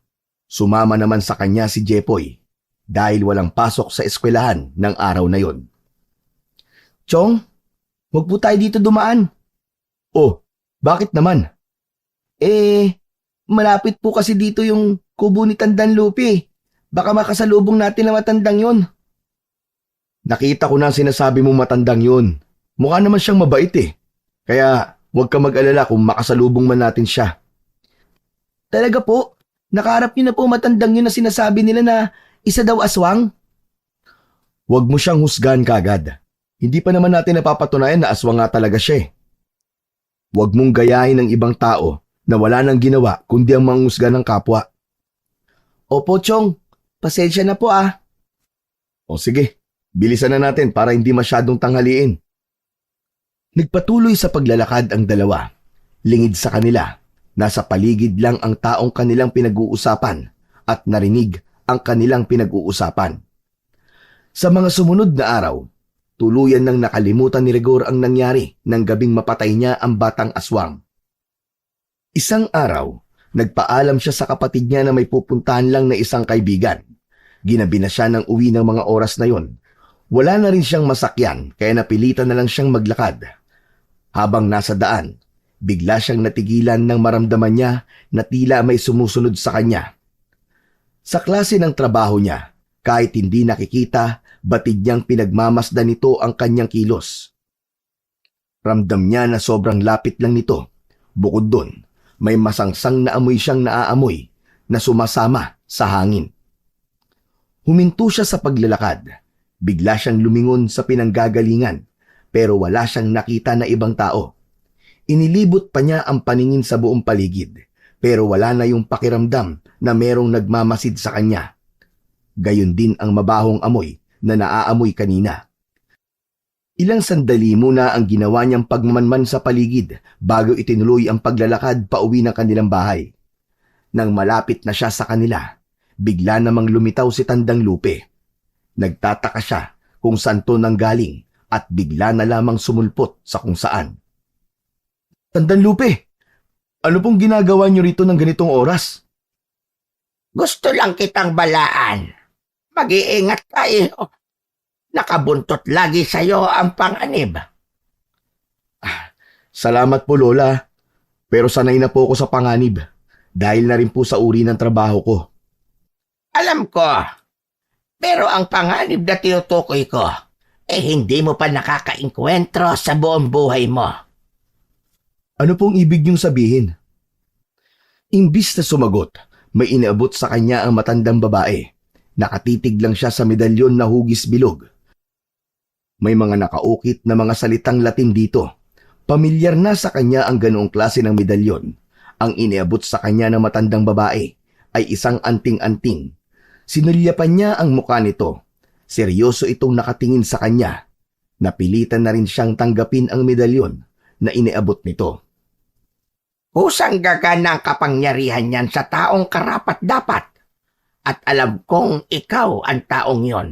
Sumama naman sa kanya si Jepoy dahil walang pasok sa eskwelahan ng araw na yon. Chong, huwag po tayo dito dumaan. Oh, bakit naman? Malapit po kasi dito yung kubo ni Tandang Lupi. Baka makasalubong natin ang matandang yon. Nakita ko na ang sinasabi mong matandang yun. Mukha naman siyang mabait eh. Kaya huwag ka mag-alala kung makasalubong man natin siya. Talaga po? Nakaharap niyo na po matandang yun na sinasabi nila na isa daw aswang? Huwag mo siyang husgahan kagad. Hindi pa naman natin napapatunayan na aswang nga talaga siya eh. Huwag mong gayahin ng ibang tao na wala nang ginawa kundi ang manghusga ng kapwa. Opo, Chong. Pasensya na po ah. O sige, bilisan na natin para hindi masyadong tanghaliin. Nagpatuloy sa paglalakad ang dalawa. Lingid sa kanila, nasa paligid lang ang taong kanilang pinag-uusapan at narinig ang kanilang pinag-uusapan. Sa mga sumunod na araw, tuluyan nang nakalimutan ni Rigor ang nangyari nang gabing mapatay niya ang batang aswang. Isang araw, nagpaalam siya sa kapatid niya na may pupuntahan lang na isang kaibigan. Ginabi na siya ng uwi ng mga oras na yon. Wala na rin siyang masakyan kaya napilitan na lang siyang maglakad. Habang nasa daan, bigla siyang natigilan nang maramdaman niya na tila may sumusunod sa kanya. Sa klase ng trabaho niya, kahit hindi nakikita, batid niyang pinagmamasdan nito ang kanyang kilos. Ramdam niya na sobrang lapit lang nito. Bukod doon, may masangsang na amoy siyang naaamoy na sumasama sa hangin. Huminto siya sa paglalakad. Bigla siyang lumingon sa pinanggagalingan pero wala siyang nakita na ibang tao. Inilibot pa niya ang paningin sa buong paligid pero wala na yung pakiramdam na merong nagmamasid sa kanya. Gayon din ang mabahong amoy na naaamoy kanina. Ilang sandali muna ang ginawa niyang pagmamanman sa paligid bago itinuloy ang paglalakad pauwi ng kanilang bahay. Nang malapit na siya sa kanila, bigla namang lumitaw si Tandang Lupi. Nagtataka siya kung saan to nanggaling at bigla na lamang sumulpot sa kung saan. Tandang Lupi, ano pong ginagawa niyo rito ng ganitong oras? Gusto lang kitang balaan. Mag-iingat ka, iho. Nakabuntot lagi sa'yo ang panganib. Salamat po, Lola. Pero sanay na po ako sa panganib dahil na rin po sa uri ng trabaho ko. Alam ko. Pero ang panganib na tinutukoy ko, hindi mo pa nakakainkwentro sa buong buhay mo. Ano pong ibig niyong sabihin? Imbis na sumagot, may inaabot sa kanya ang matandang babae. Nakatitig lang siya sa medalyon na hugis bilog. May mga nakaukit na mga salitang Latin dito. Pamilyar na sa kanya ang ganoong klase ng medalyon. Ang iniabot sa kanya ng matandang babae ay isang anting-anting. Sinulyapan niya ang mukha nito. Seryoso itong nakatingin sa kanya. Napilitan na rin siyang tanggapin ang medalyon na iniabot nito. Kusang gagana ang kapangyarihan yan sa taong karapat-dapat. At alam kong ikaw ang taong yon.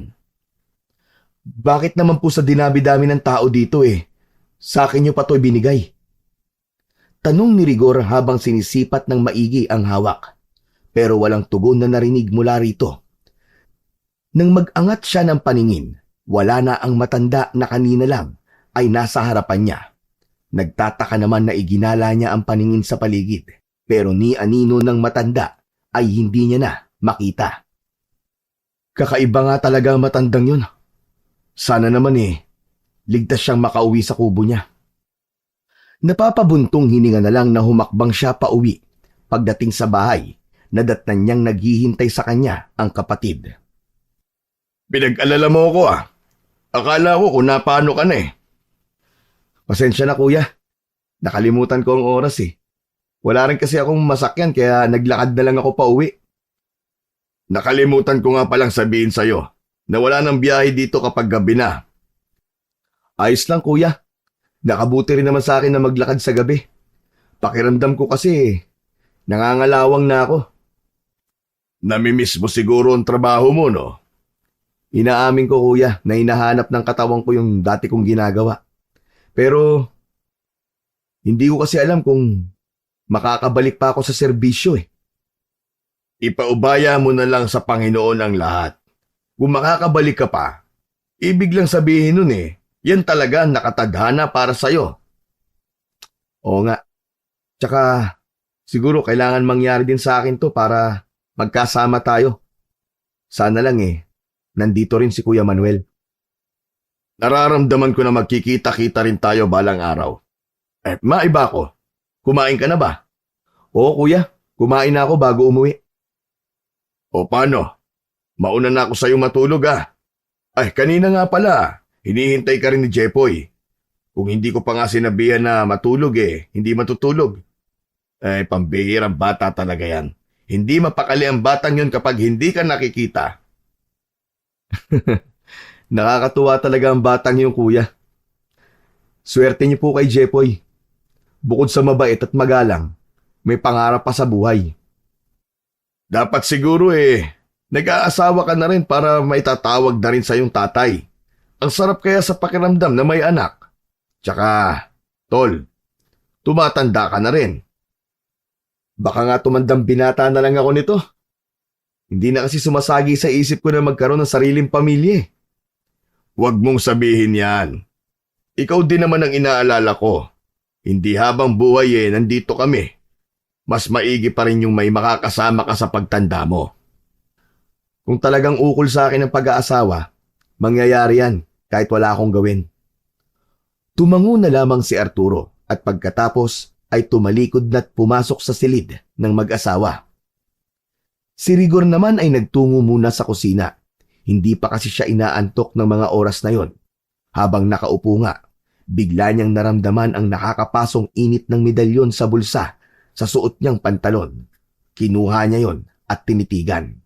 Bakit naman po sa dinabi-dami ng tao dito Sa akin niyo pa to'y binigay. Tanong ni Rigor habang sinisipat ng maigi ang hawak. Pero walang tugon na narinig mula rito. Nang mag-angat siya ng paningin, wala na ang matanda na kanina lang ay nasa harapan niya. Nagtataka naman na iginala niya ang paningin sa paligid. Pero ni anino ng matanda ay hindi niya na makita. Kakaiba nga talaga ang matandang yun. Sana naman ligtas siyang makauwi sa kubo niya. Napapabuntong hininga na lang na humakbang siya pauwi. Pagdating sa bahay, nadatnan niyang naghihintay sa kanya ang kapatid. Pinag-alala mo ako Akala ko kung napaano ka na Pasensya na kuya. Nakalimutan ko ang oras Wala rin kasi akong masakyan kaya naglakad na lang ako pauwi. Nakalimutan ko nga palang sabihin sa'yo na wala nang biyahe dito kapag gabi na. Ayos lang kuya. Nakabuti rin naman sa akin na maglakad sa gabi. Pakiramdam ko kasi nangangalawang na ako. Namimiss mo siguro ang trabaho mo, no? Inaamin ko kuya na hinahanap ng katawan ko yung dati kong ginagawa. Pero hindi ko kasi alam kung makakabalik pa ako sa serbisyo Ipaubaya mo na lang sa Panginoon ang lahat. Kung makakabalik ka pa, ibig lang sabihin nun yan talaga ang nakatadhana para sa'yo. Oo nga. Tsaka, siguro kailangan mangyari din sa akin to para magkasama tayo. Sana lang nandito rin si Kuya Manuel. Nararamdaman ko na magkikita-kita rin tayo balang araw. Maiba ko. Kumain ka na ba? Oo, kuya. Kumain na ako bago umuwi. O paano? Mauna na ako sa'yo matulog kanina nga pala. Hinihintay ka rin ni Jepoy. Kung hindi ko pa nga sinabihan na matulog hindi matutulog. Pambihirang bata talaga yan. Hindi mapakali ang batang yun kapag hindi ka nakikita. Nakakatuwa talaga ang batang yung kuya. Swerte niyo po kay Jepoy. Bukod sa mabait at magalang, may pangarap pa sa buhay. Dapat siguro nag-aasawa ka na rin para maitatawag na rin sa iyong tatay. Ang sarap kaya sa pakiramdam na may anak. Tsaka, tol, tumatanda ka na rin. Baka nga tumandang binata na lang ako nito. Hindi na kasi sumasagi sa isip ko na magkaroon ng sariling pamilya. Huwag mong sabihin yan. Ikaw din naman ang inaalala ko. Hindi habang buhay nandito kami. Mas maigi pa rin yung may makakasama ka sa pagtanda mo. Kung talagang ukol sa akin ang pag-aasawa, mangyayari yan kahit wala akong gawin. Tumango na lamang si Arturo at pagkatapos ay tumalikod na't pumasok sa silid ng mag-asawa. Si Rigor naman ay nagtungo muna sa kusina. Hindi pa kasi siya inaantok ng mga oras na yon. Habang nakaupo nga, bigla niyang naramdaman ang nakakapasong init ng medalyon sa bulsa sa suot niyang pantalon. Kinuha niya yon at tinitigan.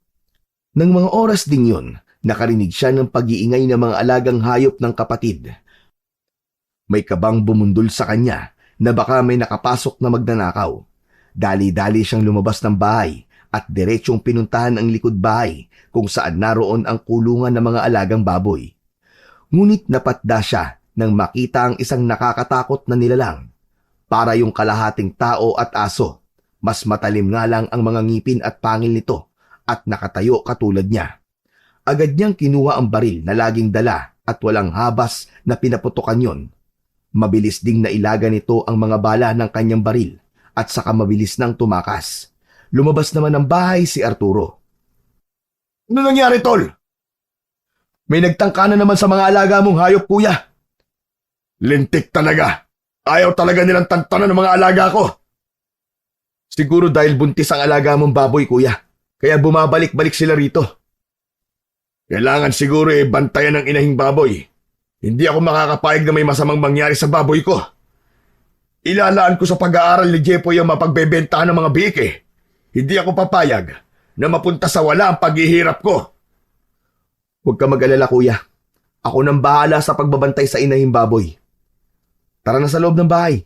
Nang mga oras din yon, nakarinig siya ng pag-iingay ng mga alagang hayop ng kapatid. May kabang bumundol sa kanya na baka may nakapasok na magnanakaw. Dali-dali siyang lumabas ng bahay at diretsyong pinuntahan ang likod bahay kung saan naroon ang kulungan ng mga alagang baboy. Ngunit napatda siya nang makita ang isang nakakatakot na nilalang. Para yung kalahating tao at aso, mas matalim nga lang ang mga ngipin at pangil nito at nakatayo katulad niya. Agad niyang kinuha ang baril na laging dala at walang habas na pinaputukan yon. Mabilis ding nailaga nito ang mga bala ng kanyang baril at saka mabilis nang tumakas. Lumabas naman ng bahay si Arturo. Ano nangyari, tol? May nagtangka na naman sa mga alaga mong hayop, kuya. Lintik talaga. Ayaw talaga nilang tantanan ng mga alaga ko. Siguro dahil buntis ang alaga mong baboy, kuya. Kaya bumabalik-balik sila rito. Kailangan siguro bantayan ng inahing baboy. Hindi ako makakapayag na may masamang mangyari sa baboy ko. Ilalaan ko sa pag-aaral ni Jepoy ang mapagbebentahan ng mga biik Hindi ako papayag na mapunta sa wala ang paghihirap ko. Huwag ka mag-alala, kuya. Ako nang bahala sa pagbabantay sa inahing baboy. Tara na sa loob ng bahay.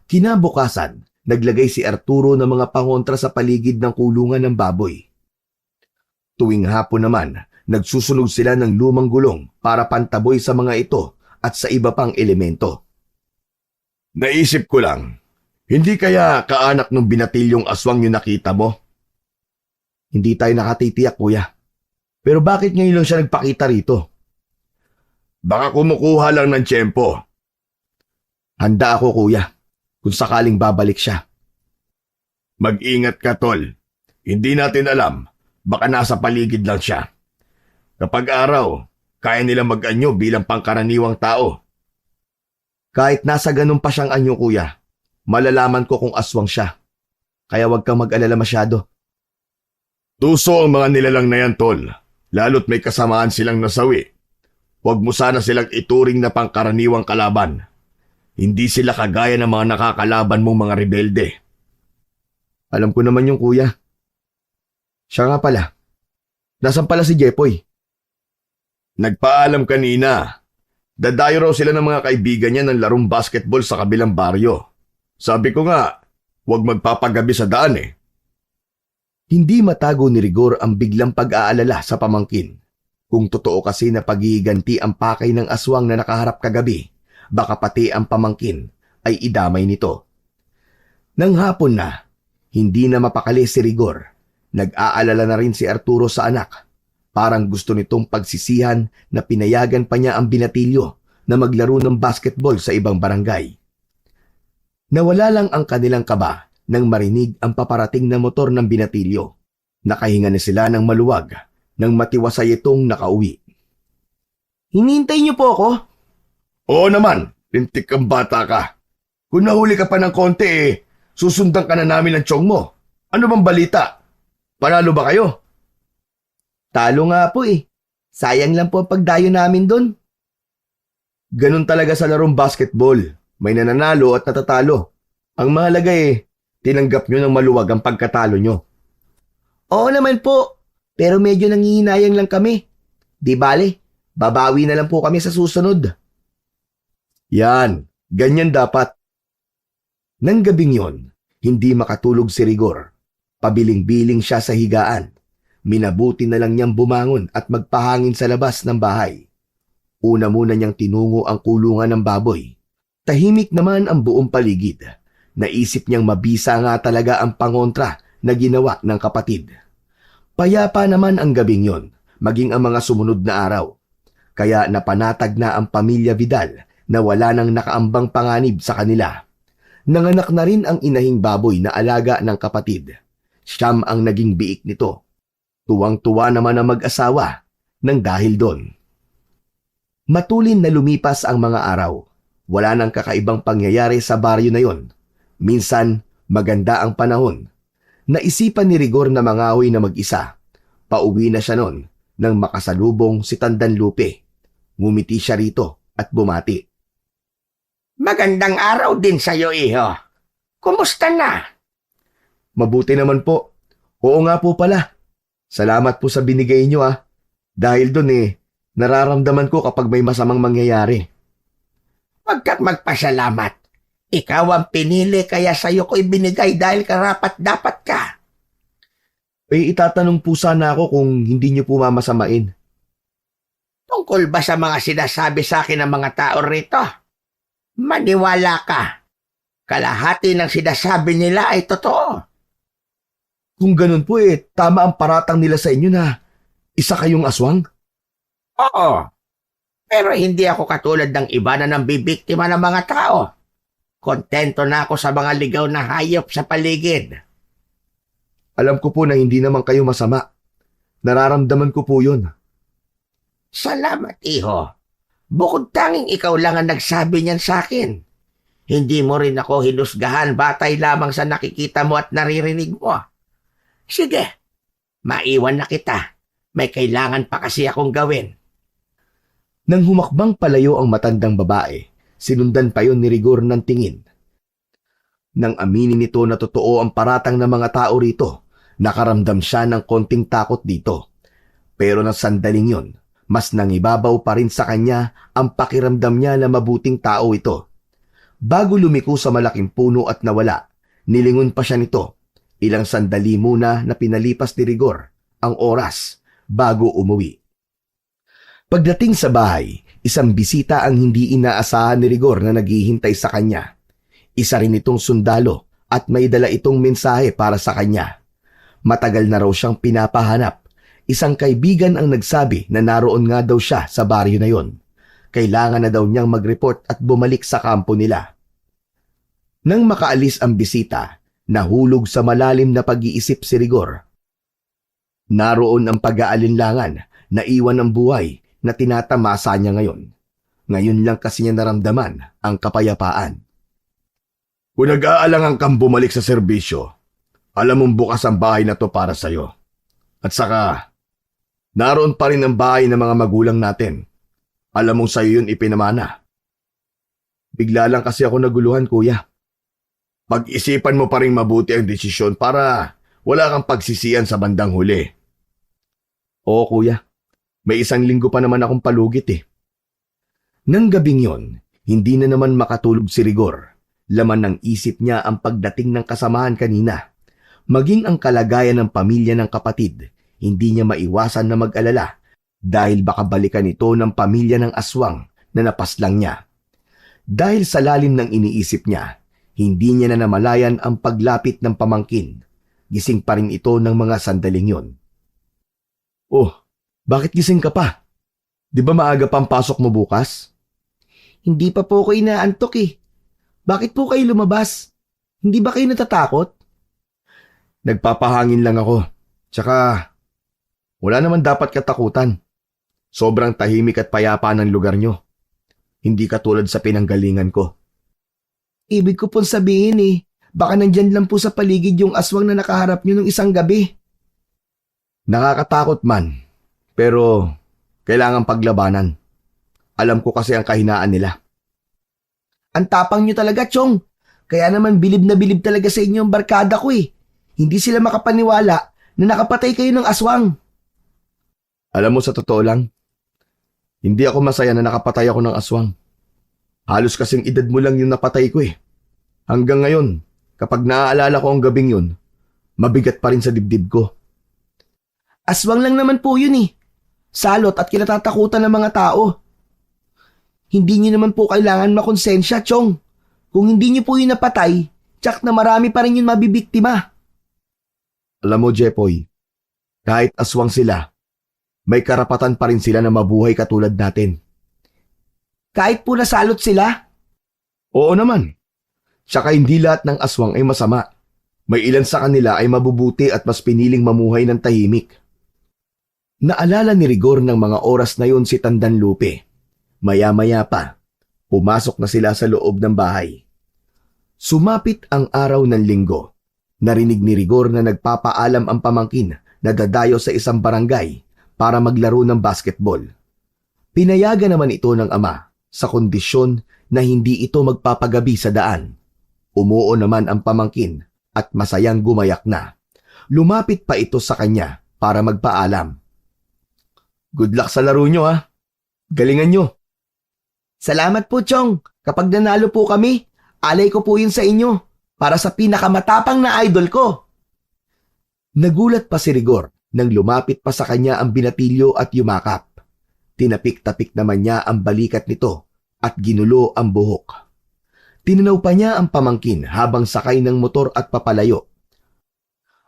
Kinabukasan, naglagay si Arturo ng mga pangontra sa paligid ng kulungan ng baboy. Tuwing hapon naman, nagsusunog sila ng lumang gulong para pantaboy sa mga ito at sa iba pang elemento. Naisip ko lang, hindi kaya kaanak ng binatilyong aswang yung nakita mo? Hindi tayo nakatitiyak, kuya. Pero bakit ngayon lang siya nagpakita rito? Baka kumukuha lang ng tiyempo. Handa ako, kuya, kung sakaling babalik siya. Mag-ingat ka, tol. Hindi natin alam, baka nasa paligid lang siya. Kapag araw, kaya nila mag-anyo bilang pangkaraniwang tao. Kahit nasa ganun pa siyang anyo, kuya, malalaman ko kung aswang siya. Kaya huwag kang mag-alala masyado. Tuso ang mga nilalang na yan, tol. Lalo't may kasamaan silang nasawi. Huwag mo sana silang ituring na pangkaraniwang kalaban. Hindi sila kagaya ng mga nakakalaban mong mga rebelde. Alam ko naman yung kuya. Siya nga pala. Nasaan pala si Jepoy? Nagpaalam kanina. Dadayo raw sila ng mga kaibigan niya ng larong basketball sa kabilang baryo. Sabi ko nga, huwag magpapagabi sa daan Hindi matago ni Rigor ang biglang pag-aalala sa pamangkin. Kung totoo kasi na paghihiganti ang pakay ng aswang na nakaharap kagabi, baka pati ang pamangkin ay idamay nito. Nang hapon na, hindi na mapakali si Rigor. Nag-aalala na rin si Arturo sa anak. Parang gusto nitong pagsisihan na pinayagan pa niya ang binatilyo na maglaro ng basketball sa ibang barangay. Nawala lang ang kanilang kaba nang marinig ang paparating na motor ng binatilyo. Nakahinga na sila ng maluwag nang matiwasay itong nakauwi. Hinihintay niyo po ako? Oo naman, lintik kang bata ka. Kung nahuli ka pa ng konti susundan ka na namin ng tiyong mo. Ano bang balita? Panalo ba kayo? Talo nga po eh. Sayang lang po ang pagdayo namin doon. Ganun talaga sa larong basketball. May nananalo at natatalo. Ang mahalaga tinanggap nyo ng maluwag ang pagkatalo nyo. Oo naman po. Pero medyo nangihinayang lang kami. Di bale, babawi na lang po kami sa susunod. Yan, ganyan dapat. Nang gabing yon, hindi makatulog si Rigor. Pabiling-biling siya sa higaan. Minabuti na lang niyang bumangon at magpahangin sa labas ng bahay. Una muna niyang tinungo ang kulungan ng baboy. Tahimik naman ang buong paligid. Naisip niyang mabisa nga talaga ang pangontra na ginawa ng kapatid. Payapa naman ang gabing yon, maging ang mga sumunod na araw. Kaya napanatag na ang pamilya Vidal na wala nang nakaambang panganib sa kanila. Nanganak na rin ang inahing baboy na alaga ng kapatid. Siyam ang naging biik nito. Tuwang-tuwa naman ang mag-asawa nang dahil doon. Matulin na lumipas ang mga araw. Wala nang kakaibang pangyayari sa baryo na yon. Minsan, maganda ang panahon. Naisipan ni Rigor na mangahoy na mag-isa. Pauwi na siya noon nang makasalubong si Tandan Lupe. Ngumiti siya rito at bumati. Magandang araw din sa'yo, iho. Kumusta na? Mabuti naman po. Oo nga po pala. Salamat po sa binigay niyo Dahil doon nararamdaman ko kapag may masamang mangyayari. Huwag kang magpasalamat. Ikaw ang pinili kaya sa'yo ko ibinigay dahil karapat-dapat ka. Itatanong po sana ako kung hindi niyo po mamasamain. Tungkol ba sa mga sinasabi sa akin ng mga tao rito? Maniwala ka. Kalahati ng sinasabi nila ay totoo. Kung ganun po tama ang paratang nila sa inyo na isa kayong aswang? Oo. Pero hindi ako katulad ng iba na nambibiktima ng mga tao. Kontento na ako sa mga ligaw na hayop sa paligid. Alam ko po na hindi naman kayo masama. Nararamdaman ko po yun. Salamat, iho. Bukod tanging ikaw lang ang nagsabi niyan sa akin. Hindi mo rin ako hinusgahan batay lamang sa nakikita mo at naririnig mo. Sige, maiwan na kita. May kailangan pa kasi akong gawin. Nang humakbang palayo ang matandang babae, sinundan pa yon ni Rigor ng tingin. Nang aminin nito na totoo ang paratang ng mga tao rito, nakaramdam siya ng konting takot dito. Pero ng sandaling yon, mas nangibabaw pa rin sa kanya ang pakiramdam niya na mabuting tao ito. Bago lumiko sa malaking puno at nawala, nilingon pa siya nito. Ilang sandali muna na pinalipas ni Rigor ang oras bago umuwi. Pagdating sa bahay, isang bisita ang hindi inaasahan ni Rigor na naghihintay sa kanya. Isa rin itong sundalo at may dala itong mensahe para sa kanya. Matagal na raw siyang pinapahanap. Isang kaibigan ang nagsabi na naroon nga daw siya sa baryo na yon. Kailangan na daw niyang mag-report at bumalik sa kampo nila. Nang makaalis ang bisita, nahulog sa malalim na pag-iisip si Rigor. Naroon ang pag-aalinlangan na iwan ng buhay na tinatamasa niya ngayon. Ngayon lang kasi niya naramdaman ang kapayapaan. Kung nag-aalangan kang bumalik sa serbisyo, alam mong bukas ang bahay na to para sa'yo. At saka, naroon pa rin ang bahay ng mga magulang natin. Alam mong sa'yo yun ipinamana. Bigla lang kasi ako naguluhan, kuya. Pag-isipan mo pa rin mabuti ang desisyon para wala kang pagsisiyan sa bandang huli. Oo, kuya. May 1 linggo pa naman akong palugit Nang gabing yon, hindi na naman makatulog si Rigor. Laman ng isip niya ang pagdating ng kasamahan kanina. Maging ang kalagayan ng pamilya ng kapatid, hindi niya maiwasan na mag-alala dahil baka balikan ito ng pamilya ng aswang na napaslang niya. Dahil sa lalim ng iniisip niya, hindi niya na namalayan ang paglapit ng pamangkin. gising pa rin ito ng mga sandaling yon. Oh, bakit gising ka pa? Di ba maaga pang pasok mo bukas? Hindi pa po ako inaantok eh. Bakit po kayo lumabas? Hindi ba kayo natatakot? Nagpapahangin lang ako. Tsaka, wala naman dapat katakutan. Sobrang tahimik at payapa ng lugar nyo. Hindi katulad sa pinanggalingan ko. Ibig ko pong sabihin eh, baka nandyan lang po sa paligid yung aswang na nakaharap nyo nung isang gabi. Nakakatakot man, pero kailangan paglabanan. Alam ko kasi ang kahinaan nila. Ang tapang nyo talaga, Chong. Kaya naman bilib na bilib talaga sa inyo ang barkada ko eh. Hindi sila makapaniwala na nakapatay kayo ng aswang. Alam mo, sa totoo lang, hindi ako masaya na nakapatay ako ng aswang. Halos kasing edad mo lang yung napatay ko eh. Hanggang ngayon, kapag naaalala ko ang gabing yun, mabigat pa rin sa dibdib ko. Aswang lang naman po yun eh. Salot at kinatatakutan ng mga tao. Hindi nyo naman po kailangan makonsensya, Chong. Kung hindi nyo po yun napatay, tsak na marami pa rin yun mabibiktima. Alam mo, Jepoy, kahit aswang sila, may karapatan pa rin sila na mabuhay katulad natin. Kahit po nasalot sila? Oo naman. Tsaka hindi lahat ng aswang ay masama. May ilan sa kanila ay mabubuti at mas piniling mamuhay ng tahimik. Naalala ni Rigor ng mga oras na yun si Tandan Lupe. Maya-maya pa, pumasok na sila sa loob ng bahay. Sumapit ang araw ng linggo. Narinig ni Rigor na nagpapaalam ang pamangkin na dadayo sa isang barangay para maglaro ng basketball. Pinayagan naman ito ng ama sa kondisyon na hindi ito magpapagabi sa daan. Umuo naman ang pamangkin at masayang gumayak na. Lumapit pa ito sa kanya para magpaalam. Good luck sa laro nyo ha. Galingan nyo. Salamat po, Chong. Kapag nanalo po kami, alay ko po yun sa inyo para sa pinakamatapang na idol ko. Nagulat pa si Rigor nang lumapit pa sa kanya ang binatilyo at yumakap. Tinapik-tapik naman niya ang balikat nito at ginulo ang buhok. Tinanaw pa niya ang pamangkin habang sakay ng motor at papalayo.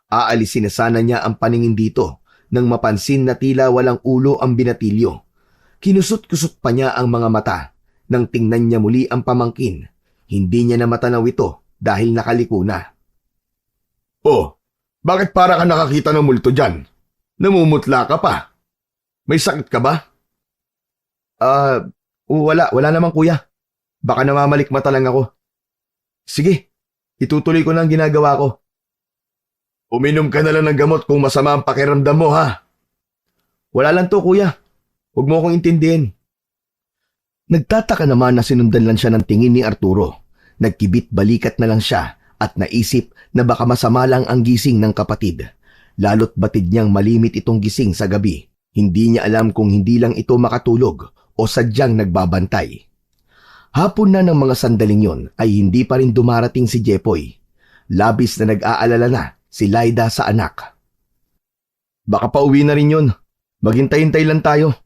Aalisin na sana niya ang paningin dito nang mapansin na tila walang ulo ang binatilyo. Kinusot-kusot pa niya ang mga mata nang tingnan niya muli ang pamangkin. Hindi niya na matanaw ito dahil nakaliko na. Oh, bakit para ka nakakita ng multo dyan? Namumutla ka pa. May sakit ka ba? Wala naman kuya. Baka namamalikmata lang ako. Sige, itutuloy ko na ang ginagawa ko. Uminom ka na lang ng gamot kung masama ang pakiramdam mo ha. Wala lang to kuya. Huwag mo akong intindihin. Nagtataka naman na sinundan lang siya ng tingin ni Arturo. Nagkibit balikat na lang siya at naisip na baka masama lang ang gising ng kapatid. Lalo't batid niyang malimit itong gising sa gabi. Hindi niya alam kung hindi lang ito makatulog o sadyang nagbabantay. Hapon na ng mga sandaling yon ay hindi pa rin dumarating si Jepoy. Labis na nag-aalala na si Laida sa anak. Baka pauwi na rin yun. Maghintay-hintay lang tayo.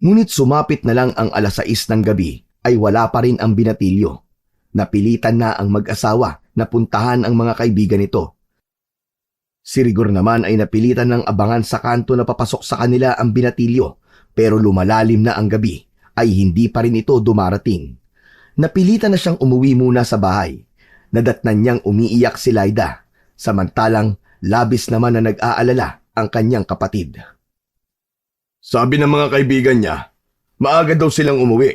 Ngunit sumapit na lang ang 6:00 ng gabi ay wala pa rin ang binatilyo. Napilitan na ang mag-asawa na puntahan ang mga kaibigan nito. Si Rigor naman ay napilitan ng abangan sa kanto na papasok sa kanila ang binatilyo, pero lumalalim na ang gabi ay hindi pa rin ito dumarating. Napilitan na siyang umuwi muna sa bahay. Nadatnan niyang umiiyak si Laida, samantalang labis naman na nag-aalala ang kanyang kapatid. Sabi ng mga kaibigan niya, maaga daw silang umuwi.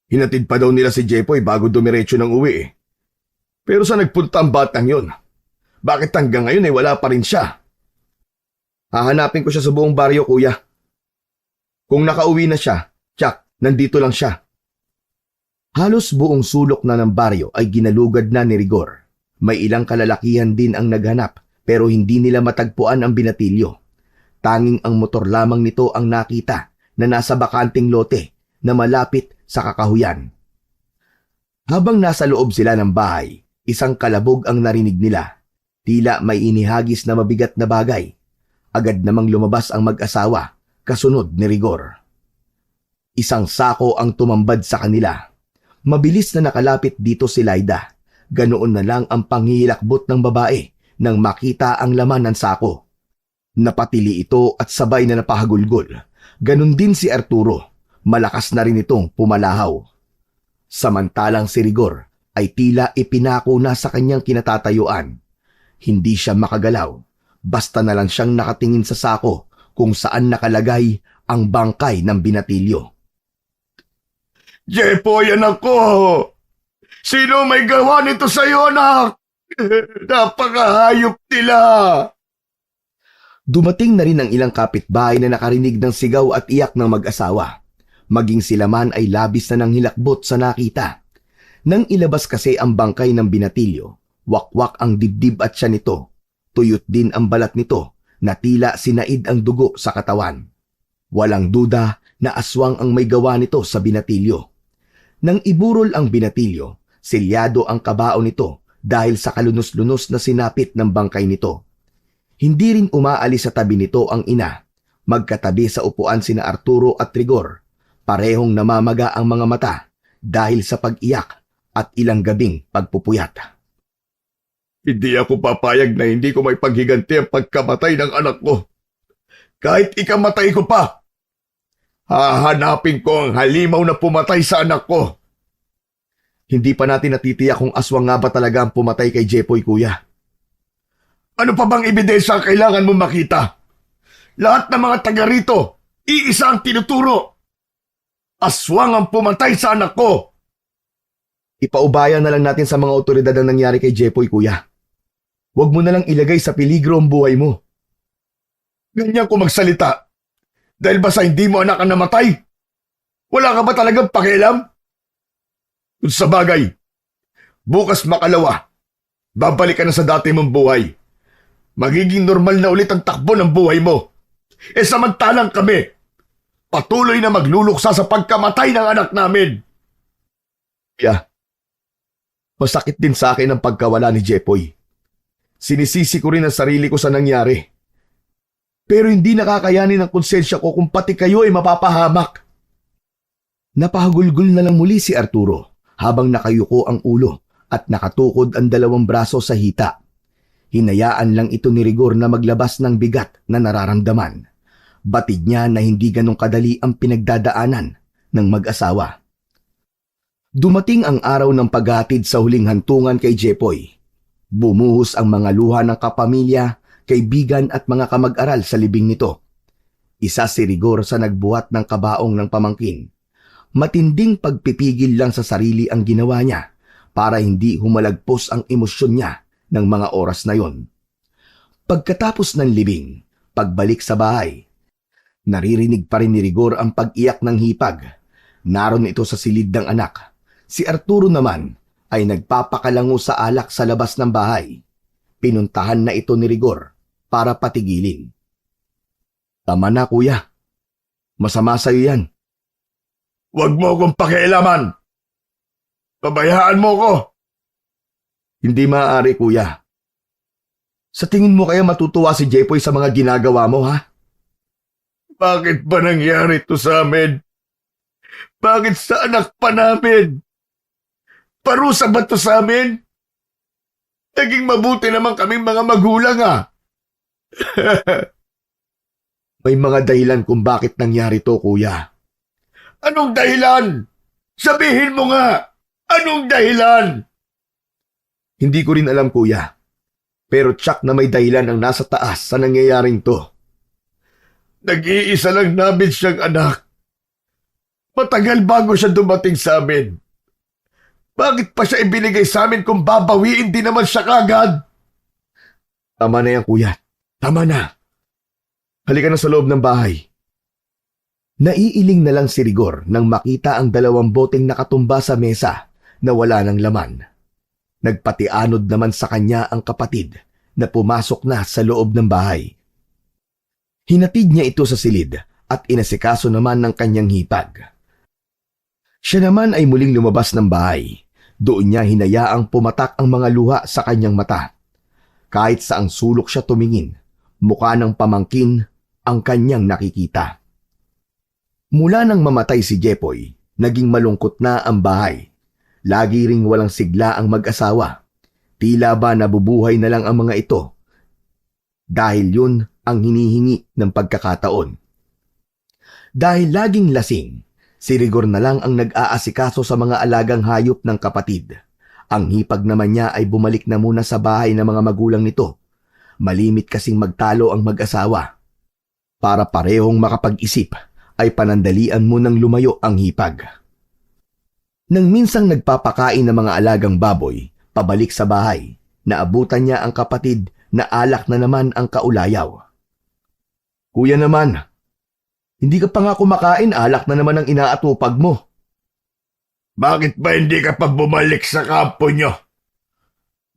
Hinatid pa daw nila si Jepoy bago dumiretso ng uwi. Pero sa nagpunta ang batang yun? Bakit hanggang ngayon ay wala pa rin siya? Hahanapin ko siya sa buong baryo, kuya. Kung nakauwi na siya, tsak, nandito lang siya. Halos buong sulok na ng baryo ay ginalugad na ni Rigor. May ilang kalalakihan din ang naghanap pero hindi nila matagpuan ang binatilyo. Tanging ang motor lamang nito ang nakita na nasa bakanting lote na malapit sa kakahuyan. Habang nasa loob sila ng bahay, isang kalabog ang narinig nila. Tila may inihagis na mabigat na bagay. Agad namang lumabas ang mag-asawa, kasunod ni Rigor. Isang sako ang tumambad sa kanila. Mabilis na nakalapit dito si Laida. Ganoon na lang ang panghihilakbot ng babae nang makita ang laman ng sako. Napatili ito at sabay na napahagulgol. Ganon din si Arturo. Malakas na rin itong pumalahaw. Samantalang si Rigor ay tila ipinako na sa kanyang kinatatayuan. Hindi siya makagalaw. Basta na lang siyang nakatingin sa sako kung saan nakalagay ang bangkay ng binatilyo. Jepoy, anak ko! Sino may gawa nito sa'yo, anak? Napakahayop nila! Dumating na rin ang ilang kapitbahay na nakarinig ng sigaw at iyak ng mag-asawa. Maging sila man ay labis na nang hilakbot sa nakita. Nang ilabas kasi ang bangkay ng binatilyo, wakwak ang dibdib at siya nito. Tuyot din ang balat nito na tila sinaid ang dugo sa katawan. Walang duda na aswang ang may gawa nito sa binatilyo. Nang iburol ang binatilyo, selyado ang kabao nito dahil sa kalunos-lunos na sinapit ng bangkay nito. Hindi rin umaalis sa tabi nito ang ina. Magkatabi sa upuan sina Arturo at Rigor. Parehong namamaga ang mga mata dahil sa pag-iyak at ilang gabing pagpupuyat. Hindi ako papayag na hindi ko may paghiganti ang pagkamatay ng anak ko. Kahit ikamatay ko pa, hahanapin ko ang halimaw na pumatay sa anak ko. Hindi pa natin natitiyak kung aswang nga ba talaga ang pumatay kay Jepoy, kuya. Ano pa bang ebidensya ang kailangan mo makita? Lahat ng mga taga rito, iisa ang tinuturo. Aswang ang pumatay sa anak ko. Ipaubayan na lang natin sa mga otoridad ang nangyari kay Jepoy, kuya. Huwag mo na lang ilagay sa peligro ang buhay mo. Ganyan ko magsalita. Dahil ba sa hindi mo anak ang namatay? Wala ka ba talagang pakialam? Kung sa bagay, bukas makalawa, babalik ka na sa dati mong buhay. Magiging normal na ulit ang takbo ng buhay mo. Samantalang kami, patuloy na magluluksa sa pagkamatay ng anak namin. Kuya, masakit din sa akin ang pagkawala ni Jepoy. Sinisisi ko rin ang sarili ko sa nangyari. Pero hindi nakakayanin ng konsensya ko kung pati kayo ay mapapahamak. Napahagulgol na lang muli si Arturo habang nakayuko ang ulo at nakatukod ang dalawang braso sa hita. Hinayaan lang ito ni Rigor na maglabas ng bigat na nararamdaman. Batid niya na hindi ganong kadali ang pinagdadaanan ng mag-asawa. Dumating ang araw ng paghatid sa huling hantungan kay Jepoy. Bumuhos ang mga luha ng kapamilya, kaibigan at mga kamag-aral sa libing nito. Isa si Rigor sa nagbuhat ng kabaong ng pamangkin. Matinding pagpipigil lang sa sarili ang ginawa niya para hindi humalagpos ang emosyon niya ng mga oras na yon. Pagkatapos ng libing, pagbalik sa bahay, naririnig pa rin ni Rigor ang pag-iyak ng hipag. Naroon ito sa silid ng anak. Si Arturo naman ay nagpapakalango sa alak sa labas ng bahay. Pinuntahan na ito ni Rigor para patigilin. Tama na, kuya. Masama sa'yo yan. Huwag mo akong pakialaman. Pabayaan mo ko. Hindi maaari, kuya. Sa tingin mo kaya matutuwa si Jepoy sa mga ginagawa mo, ha? Bakit ba nangyari ito sa amin? Bakit sa anak pa namin? Parusa ba ito sa amin? Naging mabuti naman kaming mga magulang, ah. May mga dahilan kung bakit nangyari to, kuya. Anong dahilan? Sabihin mo nga! Anong dahilan? Hindi ko rin alam, kuya. Pero tsak na may dahilan ang nasa taas sa nangyayaring to. Nag-iisa lang namin siyang anak. Matagal bago siya dumating sa amin. Bakit pa siya ibinigay sa amin kung babawiin din naman siya kagad? Tama na yan, kuya. Tama na. Halika na sa loob ng bahay. Naiiling na lang si Rigor nang makita ang dalawang boteng nakatumba sa mesa na wala ng laman. Nagpatianod naman sa kanya ang kapatid na pumasok na sa loob ng bahay. Hinatid niya ito sa silid at inasikaso naman ng kanyang hipag. Siya naman ay muling lumabas ng bahay. Doon niya hinayaang pumatak ang mga luha sa kanyang mata. Kahit saang sulok siya tumingin, mukha ng pamangkin ang kanyang nakikita. Mula nang mamatay si Jepoy, naging malungkot na ang bahay. Lagi ring walang sigla ang mag-asawa. Tila ba nabubuhay na lang ang mga ito dahil yun ang hinihingi ng pagkakataon. Dahil laging lasing, si Rigor na lang ang nag-aasikaso sa mga alagang hayop ng kapatid. Ang hipag naman niya ay bumalik na muna sa bahay ng mga magulang nito. Malimit kasing magtalo ang mag-asawa. Para parehong makapag-isip, ay panandalian mo nang lumayo ang hipag. Nang minsang nagpapakain ng mga alagang baboy, pabalik sa bahay, naabutan niya ang kapatid na alak na naman ang kaulayaw. Kuya naman, hindi ka pa nga kumakain, alak na naman ang inaatupag mo. Bakit ba hindi ka pa bumalik sa kampo nyo?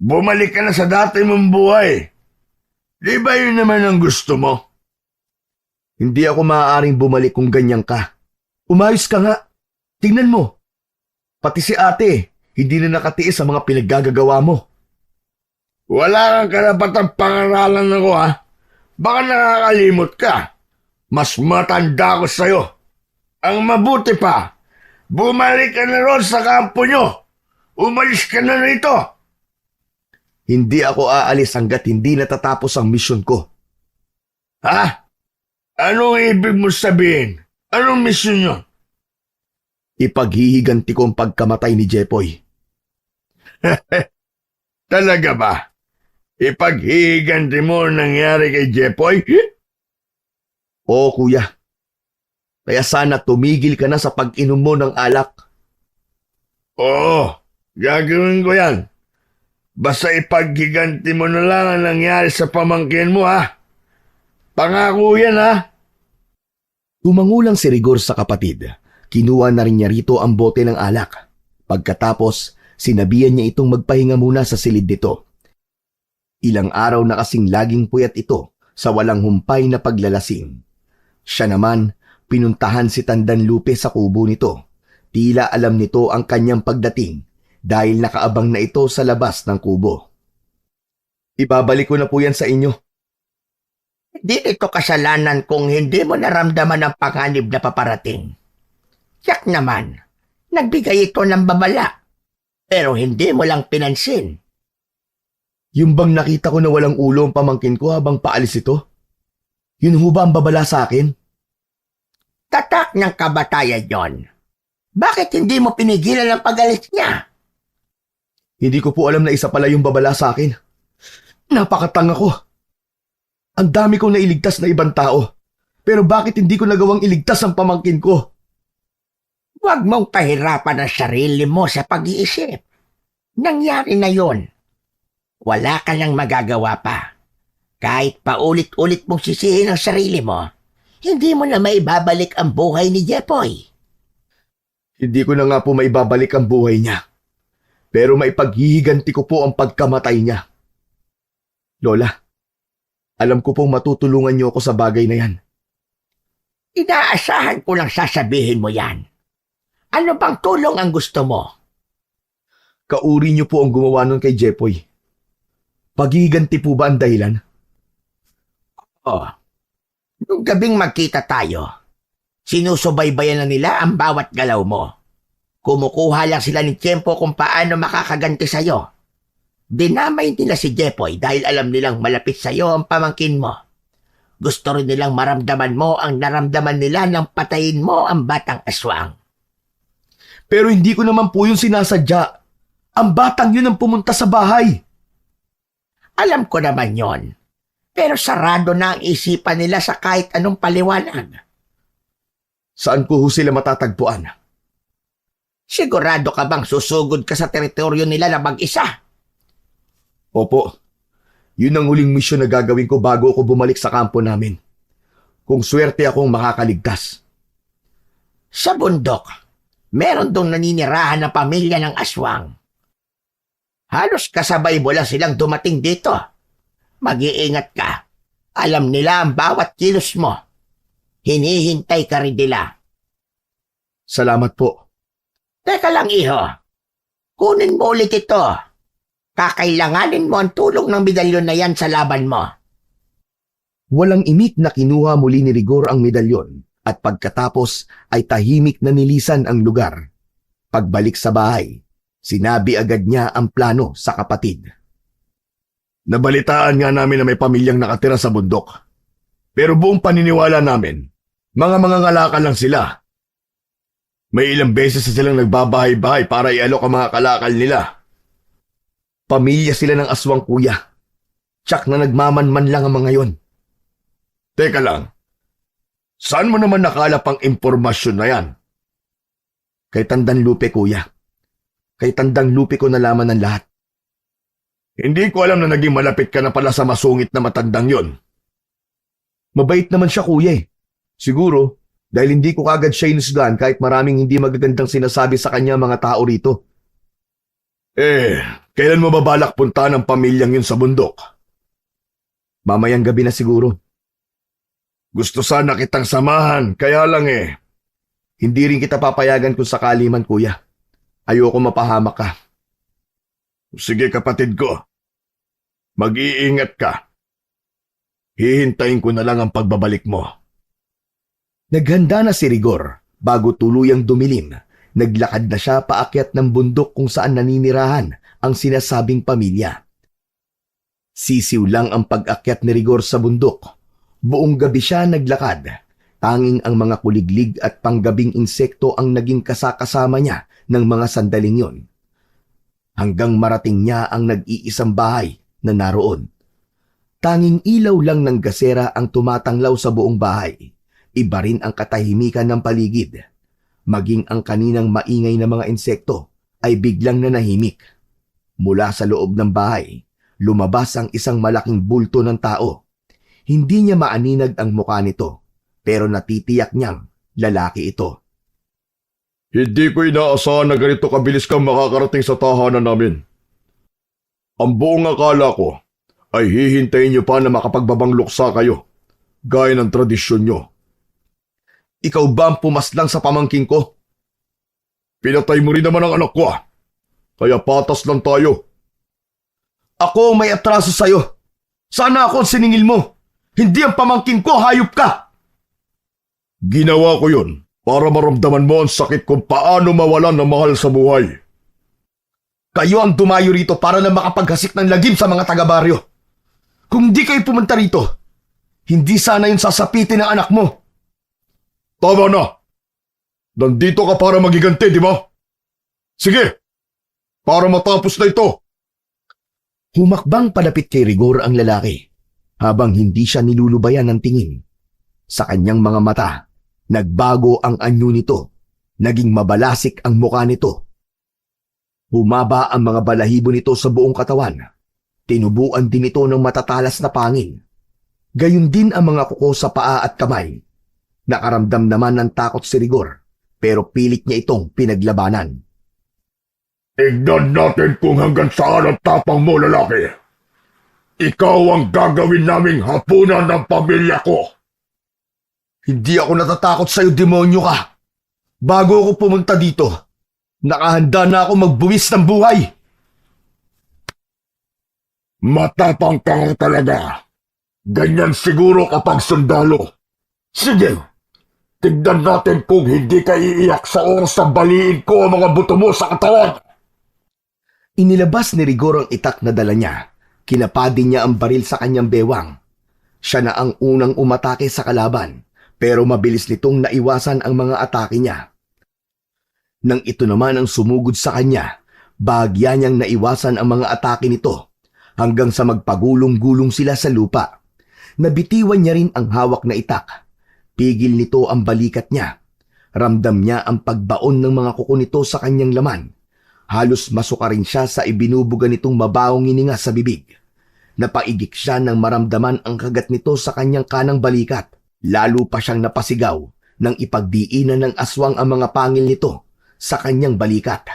Bumalik ka na sa dati mong buhay. Di ba yun naman ang gusto mo? Hindi ako maaaring bumalik kung ganyan ka. Umayos ka nga. Tingnan mo. Pati si ate, hindi na nakatiis sa mga pinaggagawa mo. Wala kang karapatang pangaralan ako, ha? Baka nakakalimot ka. Mas matanda ko sa'yo. Ang mabuti pa, bumalik ka na ron sa kampo nyo. Umalis ka na rito. Hindi ako aalis hanggat hindi natatapos ang misyon ko. Ha? Anong ibig mo sabihin? Anong misyon nyo? Ipaghihiganti ko ang pagkamatay ni Jepoy. Talaga ba? Ipaghihiganti mo ang nangyari kay Jepoy? Oo, kuya. Kaya sana tumigil ka na sa pag-inom mo ng alak. Oo, gagawin ko yan. Basta ipaghiganti mo na lang ang nangyari sa pamangkin mo, ha? Pangako yan, ha? Tumangulang si Rigor sa kapatid. Kinuha na rin niya rito ang bote ng alak. Pagkatapos, sinabihan niya itong magpahinga muna sa silid nito. Ilang araw na kasing laging puyat ito sa walang humpay na paglalasing. Siya naman, pinuntahan si Tandan Lupe sa kubo nito. Tila alam nito ang kanyang pagdating dahil nakaabang na ito sa labas ng kubo. Ibabalik ko na po yan sa inyo. Di ito kasalanan kung hindi mo naramdaman ang panganib na paparating. Yak naman, nagbigay ito ng babala, pero hindi mo lang pinansin. Yung bang nakita ko na walang ulo ang pamangkin ko habang paalis ito? Yun ho ba ang babala sa akin? Tatak ng kabatayan yon. Bakit hindi mo pinigilan ang pag-alis niya? Hindi ko po alam na isa pala yung babala sa akin. Napakatanga ko. Ang dami kong nailigtas na ibang tao. Pero bakit hindi ko nagawang iligtas ang pamangkin ko? Huwag mong pahirapan ang sarili mo sa pag-iisip. Nangyari na yon. Wala ka lang magagawa pa. Kahit paulit-ulit mong sisihin ang sarili mo, hindi mo na maibabalik ang buhay ni Jepoy. Hindi ko na nga po maibabalik ang buhay niya. Pero maipaghihiganti ko po ang pagkamatay niya. Lola, alam ko pong matutulungan niyo ako sa bagay na yan. Inaasahan ko lang sasabihin mo yan. Ano bang tulong ang gusto mo? Kauri niyo po ang gumawa nun kay Jepoy. Paghihiganti po ba ang dahilan? Oh, nung gabing magkita tayo, sinusubaybayan na nila ang bawat galaw mo. Kumukuha lang sila ni Tiempo kung paano makakaganti sa'yo. Dinamay nila si Jepoy dahil alam nilang malapit sa'yo ang pamangkin mo. Gusto rin nilang maramdaman mo ang naramdaman nila nang patayin mo ang batang aswang. Pero hindi ko naman po yung sinasadya. Ang batang yun ang pumunta sa bahay. Alam ko naman yon. Pero sarado na ang isipan nila sa kahit anong paliwanag. Saan ko ho sila matatagpuan? Sigurado ka bang susugod ka sa teritoryo nila na mag-isa? Opo. Yun ang huling misyon na gagawin ko bago ako bumalik sa kampo namin. Kung swerte akong makakaligtas. Sa bundok, meron dong naninirahan na pamilya ng aswang. Halos kasabay mo lang silang dumating dito. Mag-iingat ka. Alam nila ang bawat kilos mo. Hinihintay ka rin nila. Salamat po. Teka lang, iho. Kunin mo ulit ito. Kakailanganin mo ang tulong ng medalyon na yan sa laban mo. Walang imik na kinuha muli ni Rigor ang medalyon at pagkatapos ay tahimik na nilisan ang lugar. Pagbalik sa bahay, sinabi agad niya ang plano sa kapatid. Nabalitaan nga namin na may pamilyang nakatira sa bundok. Pero buong paniniwala namin, mga ngalakal lang sila. May ilang beses na silang nagbabahay-bahay para ialok ang mga kalakal nila. Pamilya sila ng aswang, kuya. Tsak na nagmamanman lang ang mga yon. Teka lang, saan mo naman nakalap ang impormasyon na yan? Kay Tandang Lupe, kuya. Kay Tandang Lupe ko nalaman ng lahat. Hindi ko alam na naging malapit ka na pala sa masungit na matandang yon. Mabait naman siya, kuya eh. Siguro, dahil hindi ko kagad siya inusgahan kahit maraming hindi magagandang sinasabi sa kanya mga tao rito. Kailan mo babalak punta ng pamilyang yun sa bundok? Mamayang gabi na siguro. Gusto sana kitang samahan, kaya lang hindi rin kita papayagan kung sakali man, kuya. Ayoko mapahamak ka. Sige, kapatid ko. Mag-iingat ka. Hihintayin ko na lang ang pagbabalik mo. Naghanda na si Rigor bago tuluyang dumilim. Naglakad na siya paakyat ng bundok kung saan naninirahan ang sinasabing pamilya. Sisiw lang ang pag-akyat ni Rigor sa bundok. Buong gabi siya naglakad. Tanging ang mga kuliglig at panggabing insekto ang naging kasakasama niya ng mga sandaling yon. Hanggang marating niya ang nag-iisang bahay na naroon. Tanging ilaw lang ng gasera ang tumatanglaw sa buong bahay. Iba rin ang katahimikan ng paligid. Maging ang kaninang maingay na mga insekto ay biglang nanahimik. Mula sa loob ng bahay, lumabas ang isang malaking bulto ng tao. Hindi niya maaninag ang mukha nito, pero natitiyak niyang lalaki ito. Hindi ko inaasahan na ganito kabilis kang makakarating sa tahanan namin. Ang buong akala ko ay hihintayin niyo pa na makapagbabangluksa kayo, gaya ng tradisyon niyo. Ikaw ba ang pumaslang sa pamangking ko? Pinatay mo rin naman ang anak ko kaya patas lang tayo. Ako may atraso sa'yo. Sana ako ang siningil mo. Hindi ang pamangking ko, hayop ka! Ginawa ko yun para maramdaman mo ang sakit kung paano mawalan ng mahal sa buhay. Kayo ang dumayo rito para na makapaghasik ng lagim sa mga taga-baryo. Kung di kayo pumunta rito, hindi sana yun sasapitin ng anak mo. Tama na! Nandito ka para magiganti, di ba? Sige! Para matapos na ito! Humakbang palapit kay Rigor ang lalaki, habang hindi siya nilulubayan ng tingin. Sa kanyang mga mata, nagbago ang anyo nito. Naging mabalasik ang mukha nito. Humaba ang mga balahibo nito sa buong katawan. Tinubuan din ito ng matatalas na pangin. Gayun din ang mga kuko sa paa at kamay. Nakaramdam naman ng takot si Rigor, pero pilit niya itong pinaglabanan. Tignan natin kung hanggang saan ang tapang mo, lalaki. Ikaw ang gagawin naming hapunan ng pamilya ko. Hindi ako natatakot sa'yo, demonyo ka. Bago ako pumunta dito, nakahanda na ako magbuwis ng buhay. Matapang ka talaga. Ganyan siguro kapag sundalo. Sige, tignan natin kung hindi ka iiyak sa oras na baliin ko ang mga buto mo sa katawan. Inilabas ni Rigor ang itak na dala niya. Kinapadin niya ang baril sa kanyang bewang. Siya na ang unang umatake sa kalaban, pero mabilis nitong naiwasan ang mga atake niya. Nang ito naman ang sumugod sa kanya, bahagya niyang naiwasan ang mga atake nito hanggang sa magpagulong-gulong sila sa lupa. Nabitiwan niya rin ang hawak na itak. Pigil nito ang balikat niya. Ramdam niya ang pagbaon ng mga kuko nito sa kanyang laman. Halos masuka rin siya sa ibinubuga nitong mabawong hininga sa bibig. Napaigik siya nang maramdaman ang kagat nito sa kanyang kanang balikat. Lalo pa siyang napasigaw nang ipagdiinan ng aswang ang mga pangil nito sa kanyang balikat.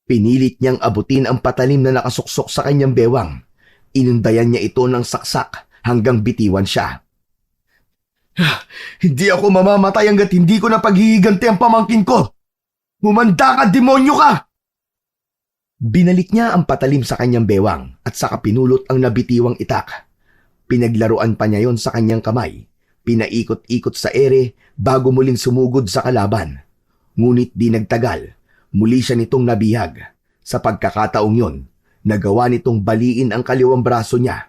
Pinilit niyang abutin ang patalim na nakasuksok sa kanyang bewang. Inundayan niya ito ng saksak hanggang bitiwan siya. Hindi ako mamamatay hanggat hindi ko na paghihiganti ang pamangkin ko. Humanda ka, demonyo ka! Binalik niya ang patalim sa kanyang bewang at saka pinulot ang nabitiwang itak. Pinaglaruan pa niya yon sa kanyang kamay. Pinaikot-ikot sa ere bago muling sumugod sa kalaban. Ngunit di nagtagal, muli siya nitong nabihag. Sa pagkakataong yon, Nagawa nitong baliin ang kaliwang braso niya.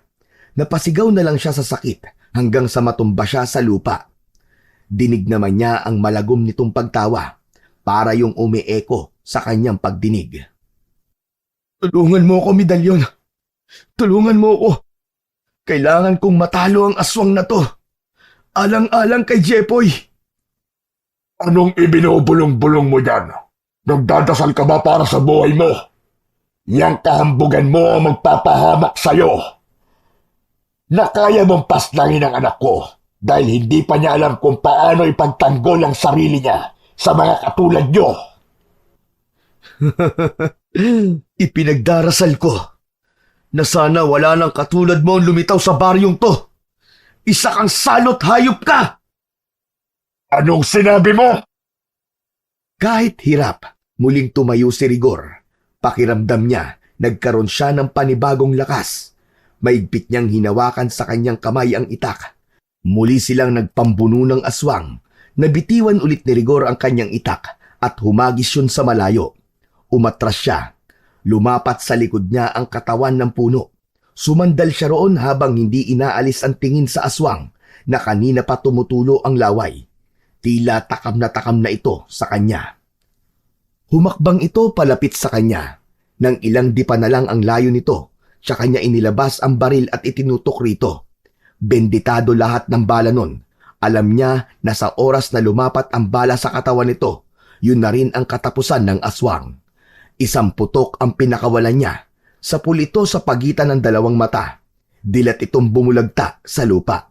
Napasigaw na lang siya sa sakit hanggang sa matumba siya sa lupa. Dinig naman niya ang malagom nitong pagtawa para yung umieko sa kanyang pagdinig. Tulungan mo ako, medalyon. Tulungan mo ako. Kailangan kong matalo ang aswang na to. Alang-alang kay Jepoy. Anong ibinubulong-bulong mo dyan? Nagdadasal ka ba para sa buhay mo? Yang kahambugan mo ang magpapahamak sa'yo. Na kaya mong paslangin ang anak ko dahil hindi pa niya alam kung paano ipagtanggol ang sarili niya sa mga katulad niyo. Ipinagdarasal ko na sana wala nang katulad mo ang lumitaw sa baryong to. Isa kang salot hayop ka! Anong sinabi mo? Kahit hirap, muling tumayo si Rigor. Pakiramdam niya, nagkaroon siya ng panibagong lakas. Maigpit niyang hinawakan sa kanyang kamay ang itak. Muli silang nagpambuno ng aswang. Nabitiwan ulit ni Rigor ang kanyang itak at humagis yun sa malayo. Umatras siya. Lumapat sa likod niya ang katawan ng puno. Sumandal siya roon habang hindi inaalis ang tingin sa aswang na kanina pa tumutulo ang laway. Tila takam na ito sa kanya. Humakbang ito palapit sa kanya. Nang ilang dipa na lang ang layo nito, siya kanya inilabas ang baril at itinutok rito. Benditado lahat ng bala nun. Alam niya na sa oras na lumapat ang bala sa katawan nito, yun na rin ang katapusan ng aswang. Isang putok ang pinakawalan niya. Sapul ito sa pagitan ng dalawang mata. Dilat itong bumulagta sa lupa.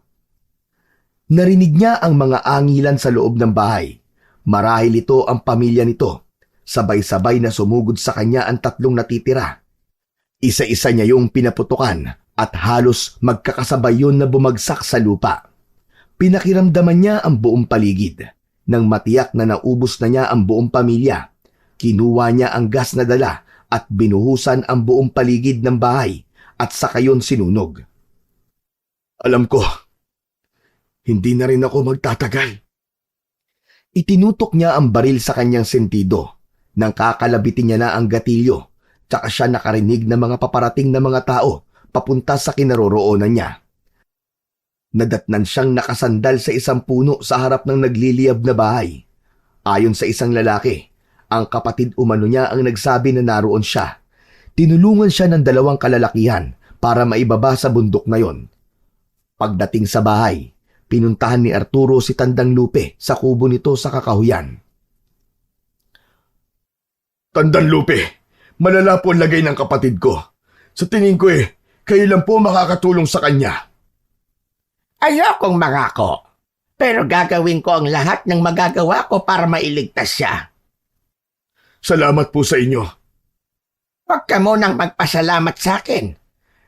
Narinig niya ang mga angilan sa loob ng bahay. Marahil ito ang pamilya nito. Sabay-sabay na sumugod sa kanya ang tatlong natitira. Isa-isa niya yung pinaputukan at halos magkakasabay yun na bumagsak sa lupa. Pinakiramdaman niya ang buong paligid. Nang matiyak na naubos na niya ang buong pamilya, kinuha niya ang gas na dala at binuhusan ang buong paligid ng bahay at saka yun sinunog. Alam ko, hindi na rin ako magtatagal. Itinutok niya ang baril sa kanyang sentido. Nang kakalabitin niya na ang gatilyo, tsaka siya nakarinig ng mga paparating na mga tao papunta sa kinaroroonan niya. Nadatnan siyang nakasandal sa isang puno sa harap ng nagliliyab na bahay. Ayon sa isang lalaki, ang kapatid umano niya ang nagsabi na naroon siya. Tinulungan siya ng dalawang kalalakihan para maibaba sa bundok na yon. Pagdating sa bahay, pinuntahan ni Arturo si Tandang Lupe sa kubo nito sa kakahuyan. Tandang Lupe, malala po ang lagay ng kapatid ko. Sa tingin ko kayo lang po makakatulong sa kanya. Ayokong mangako, pero gagawin ko ang lahat ng magagawa ko para mailigtas siya. Salamat po sa inyo. Huwag ka munang magpasalamat sa akin.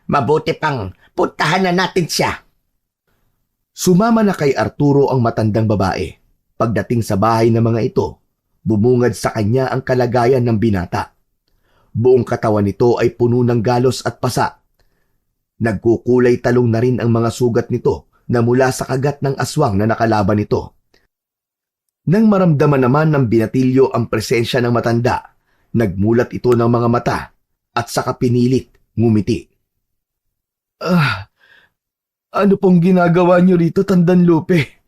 Mabuti pang puntahan na natin siya. Sumama na kay Arturo ang matandang babae. Pagdating sa bahay ng mga ito, bumungad sa kanya ang kalagayan ng binata. Buong katawan nito ay puno ng galos at pasa. Nagkukulay talong na rin ang mga sugat nito na mula sa kagat ng aswang na nakalaban nito. Nang maramdaman naman ng binatilyo ang presensya ng matanda, nagmulat ito ng mga mata at saka pinilit ngumiti. Ano pong ginagawa niyo rito, Tandang Lupe?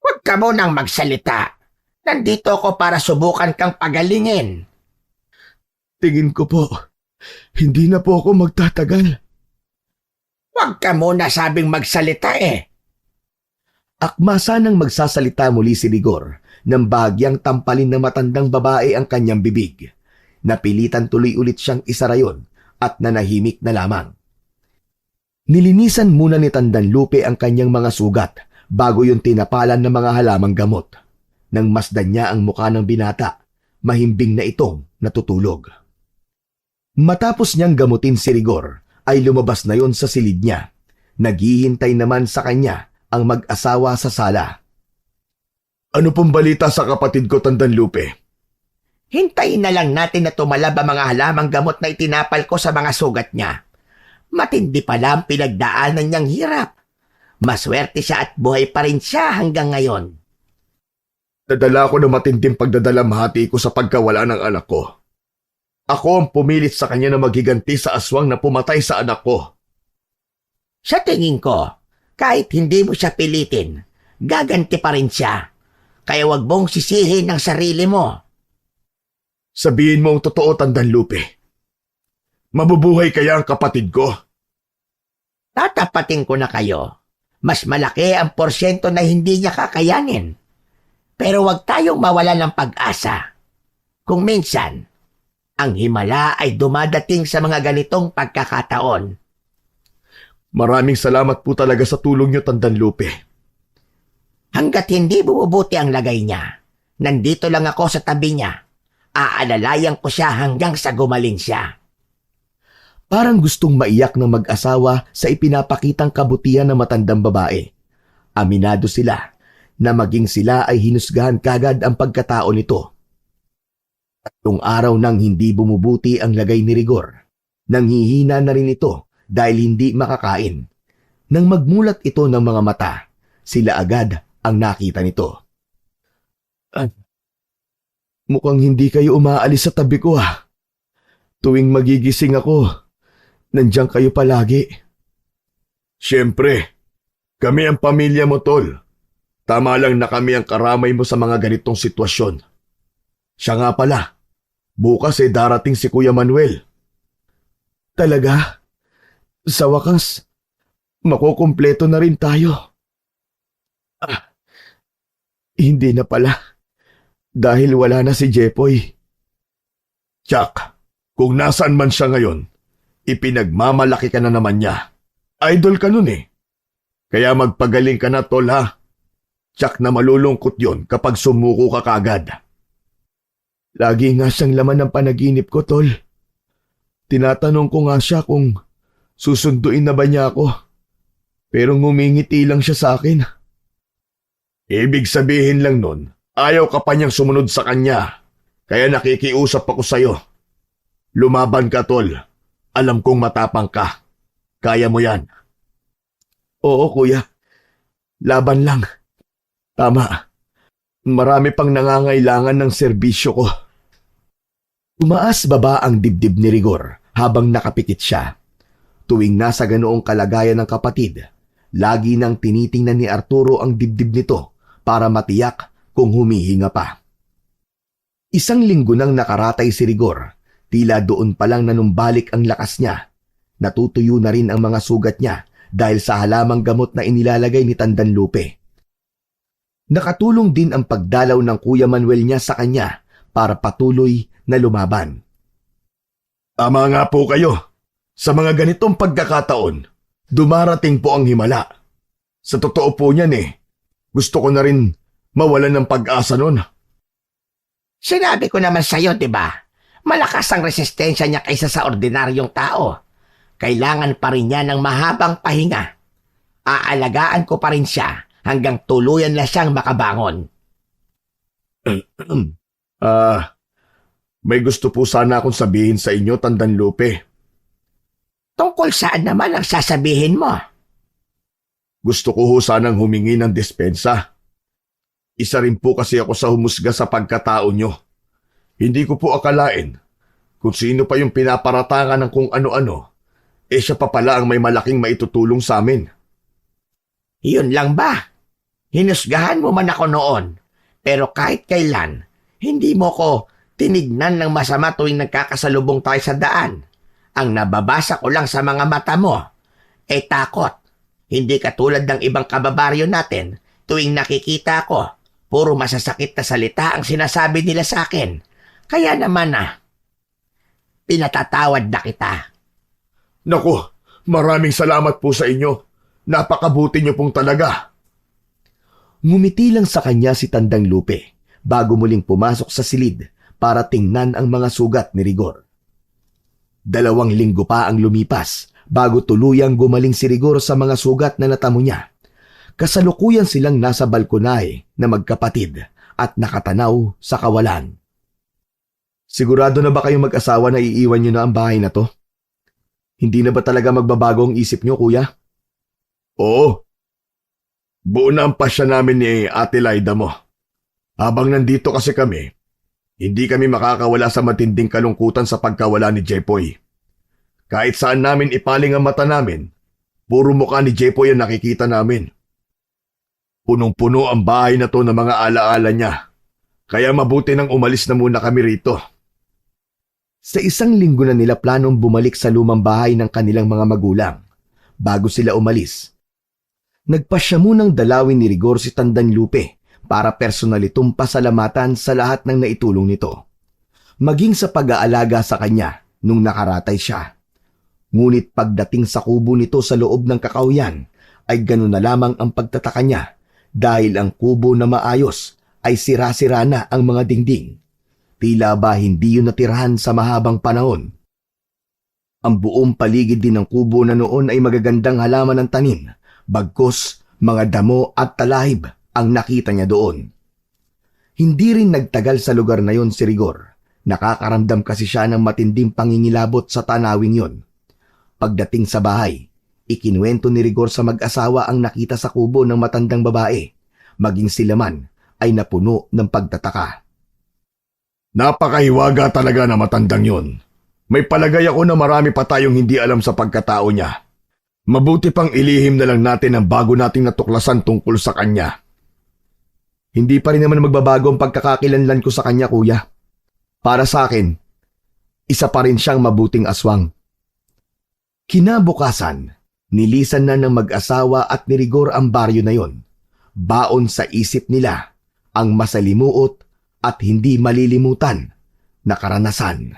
Huwag ka munang magsalita. Nandito ako para subukan kang pagalingin. Tingin ko po, hindi na po ako magtatagal. Huwag ka muna sabing magsalita Akma sanang magsasalita muli si Rigor nang bahagyang tampalin ng matandang babae ang kanyang bibig. Napilitan tuloy ulit siyang isarayon at nanahimik na lamang. Nilinisan muna ni Tandang Lupe ang kanyang mga sugat bago yung tinapalan ng mga halamang gamot. Nang masdan niya ang mukha ng binata, mahimbing na itong natutulog. Matapos niyang gamutin si Rigor, ay lumabas na yon sa silid niya. Naghihintay naman sa kanya ang mag-asawa sa sala. Ano pong balita sa kapatid ko, Tandang Lupe? Hintayin na lang natin na tumalab ang mga halamang gamot na itinapal ko sa mga sugat niya. Matindi pala ang pinagdaanan niyang hirap. Maswerte siya at buhay pa rin siya hanggang ngayon. Nadala ko na matinding pagdadalamhati ko sa pagkawala ng anak ko. Ako ang pumilit sa kanya na maghiganti sa aswang na pumatay sa anak ko. Sa tingin ko, kahit hindi mo siya pilitin, gaganti pa rin siya. Kaya wag mong sisihin ang sarili mo. Sabihin mo ang totoo, Tandanlupe. Mabubuhay kaya ang kapatid ko? Tatapatin ko na kayo. Mas malaki ang porsyento na hindi niya kakayanin. Pero wag tayong mawala ng pag-asa. Kung minsan, ang himala ay dumadating sa mga ganitong pagkakataon. Maraming salamat po talaga sa tulong niyo, Tandanlupe. Hanggat hindi bumubuti ang lagay niya, nandito lang ako sa tabi niya. Aalalayan ko siya hanggang sa gumaling siya. Parang gustong maiyak ng mag-asawa sa ipinapakitang kabutihan ng matandang babae. Aminado sila na maging sila ay hinusgahan kagad ang pagkatao nito. Tatlong araw nang hindi bumubuti ang lagay ni Rigor. Nanghihina na rin ito dahil hindi makakain. Nang magmulat ito ng mga mata, sila agad ang nakita nito. Mukhang hindi kayo umaalis sa tabi ko ah. Tuwing magigising ako, nandiyan kayo palagi. Siyempre, kami ang pamilya mo, Tol. Tama lang na kami ang karamay mo sa mga ganitong sitwasyon. Siya nga pala, bukas darating si Kuya Manuel. Talaga? Sa wakas, makukumpleto na rin tayo. Hindi na pala. Dahil wala na si Jepoy. Chuck, kung nasaan man siya ngayon, ipinagmamalaki ka na naman niya. Idol ka nun eh. Kaya magpagaling ka na, Tol, ha? Chuck, na malulungkot yon kapag sumuko ka kagad. Lagi nga siyang laman ng panaginip ko, Tol. Tinatanong ko nga siya kung susunduin na ba niya ako. Pero ngumingiti lang siya sa akin. Ibig sabihin lang nun, ayaw ka pa niyang sumunod sa kanya. Kaya nakikiusap ako sa'yo. Lumaban ka, Tol. Alam kong matapang ka. Kaya mo yan. Oo, Kuya. Laban lang. Tama. Marami pang nangangailangan ng serbisyo ko. Tumaas baba ang dibdib ni Rigor habang nakapikit siya. Tuwing nasa ganoong kalagayan ng kapatid, lagi nang tinitingnan ni Arturo ang dibdib nito para matiyak kung humihinga pa. Isang linggo nang nakaratay si Rigor, tila doon pa lang nanumbalik ang lakas niya. Natutuyo na rin ang mga sugat niya dahil sa halamang gamot na inilalagay ni Tandanlupe. Nakatulong din ang pagdalaw ng Kuya Manuel niya sa kanya para patuloy na lumaban. Tama nga po kayo. Sa mga ganitong pagkakataon, dumarating po ang himala. Sa totoo po niyan gusto ko na rin mawalan ng pag-asa nun. Sinabi ko naman sa'yo, di ba? Malakas ang resistensya niya kaysa sa ordinaryong tao. Kailangan pa rin niya ng mahabang pahinga. Aalagaan ko pa rin siya hanggang tuluyan na siyang makabangon. May gusto po sana akong sabihin sa inyo, Tandanlupe. Tungkol saan naman ang sasabihin mo? Gusto ko sanang humingi ng dispensa. Isa rin po kasi ako sa humusga sa pagkatao nyo. Hindi ko po akalain kung sino pa yung pinaparatangan ng kung ano-ano, siya pa pala ang may malaking maitutulong sa amin. Yun lang ba? Hinusgahan mo man ako noon, pero kahit kailan, hindi mo ko tinignan ng masama tuwing nagkakasalubong tayo sa daan. Ang nababasa ko lang sa mga mata mo, takot. Hindi katulad ng ibang kababaryo natin, tuwing nakikita ko, puro masasakit na salita ang sinasabi nila sa akin. Kaya naman pinatatawad na kita. Naku, maraming salamat po sa inyo. Napakabuti niyo pong talaga. Ngumiti lang sa kanya si Tandanlupe bago muling pumasok sa silid para tingnan ang mga sugat ni Rigor. 2 linggo pa ang lumipas bago tuluyang gumaling si Rigor sa mga sugat na natamo niya. Kasalukuyan silang nasa balkonahe na magkapatid at nakatanaw sa kawalan. Sigurado na ba kayong mag-asawa na iiwan niyo na ang bahay na to? Hindi na ba talaga magbabago ang isip niyo, Kuya? Oo. Buo na ang pasya namin ni Ate Laida mo. Habang nandito kasi kami, Hindi kami makakawala sa matinding kalungkutan sa pagkawala ni Jepoy. Kahit saan namin ipaling ang mata namin, puro mukha ni Jepoy ang nakikita namin. Punong-puno ang bahay na to ng mga alaala niya. Kaya mabuti nang umalis na muna kami rito. Sa isang linggo na nila planong bumalik sa lumang bahay ng kanilang mga magulang. Bago sila umalis, nagpasya munang dalawin ni Rigor si Tandanlupe para personal itong pasalamatan sa lahat ng naitulong nito. Maging sa pag-aalaga sa kanya nung nakaratay siya. Ngunit pagdating sa kubo nito sa loob ng kakauyan, ay ganun na lamang ang pagtataka niya dahil ang kubo na maayos ay sira-sira na ang mga dingding. Tila ba hindi yun natirahan sa mahabang panahon. Ang buong paligid din ng kubo na noon ay magagandang halaman ng tanim, bagkus mga damo at talahib ang nakita niya doon. Hindi rin nagtagal sa lugar na yon si Rigor. Nakakaramdam kasi siya ng matinding pangingilabot sa tanawing yon. Pagdating sa bahay, ikinuwento ni Rigor sa mag-asawa ang nakita sa kubo ng matandang babae. Maging sila man ay napuno ng pagtataka. Napakahiwaga talaga na matandang yon. May palagay ako na marami pa tayong hindi alam sa pagkatao niya. Mabuti pang ilihim na lang natin ang bago nating natuklasan tungkol sa kanya. Hindi pa rin naman magbabago ang pagkakakilanlan ko sa kanya, kuya. Para sa akin, isa pa rin siyang mabuting aswang. Kinabukasan, nilisan na ng mag-asawa at ni Rigor ang baryo na yon. Baon sa isip nila ang masalimuot at hindi malilimutan na karanasan.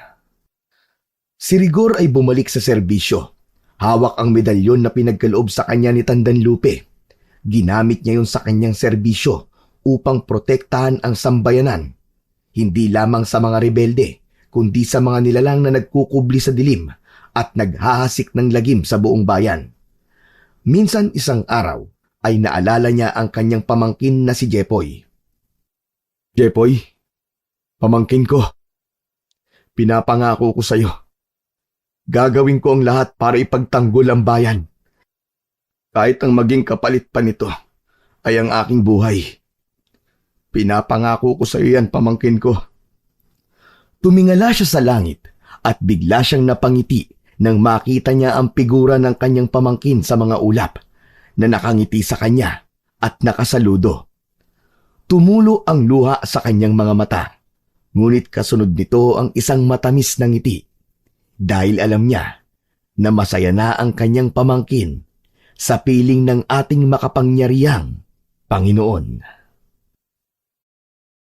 Si Rigor ay bumalik sa serbisyo. Hawak ang medalyon na pinagkaloob sa kanya ni Tandanlupe. Ginamit niya yun sa kanyang serbisyo upang protektahan ang sambayanan. Hindi lamang sa mga rebelde, kundi sa mga nilalang na nagkukubli sa dilim at naghahasik ng lagim sa buong bayan. Minsan isang araw ay naalala niya ang kanyang pamangkin na si Jepoy. Jepoy, pamangkin ko. Pinapangako ko sa iyo. Gagawin ko ang lahat para ipagtanggol ang bayan. Kahit ang maging kapalit pa nito ay ang aking buhay. Pinapangako ko sa iyo yan, pamangkin ko. Tumingala siya sa langit at bigla siyang napangiti nang makita niya ang figura ng kanyang pamangkin sa mga ulap na nakangiti sa kanya at nakasaludo. Tumulo ang luha sa kanyang mga mata, ngunit kasunod nito ang isang matamis na ngiti. Dahil alam niya na masaya na ang kanyang pamangkin sa piling ng ating makapangyarihang Panginoon.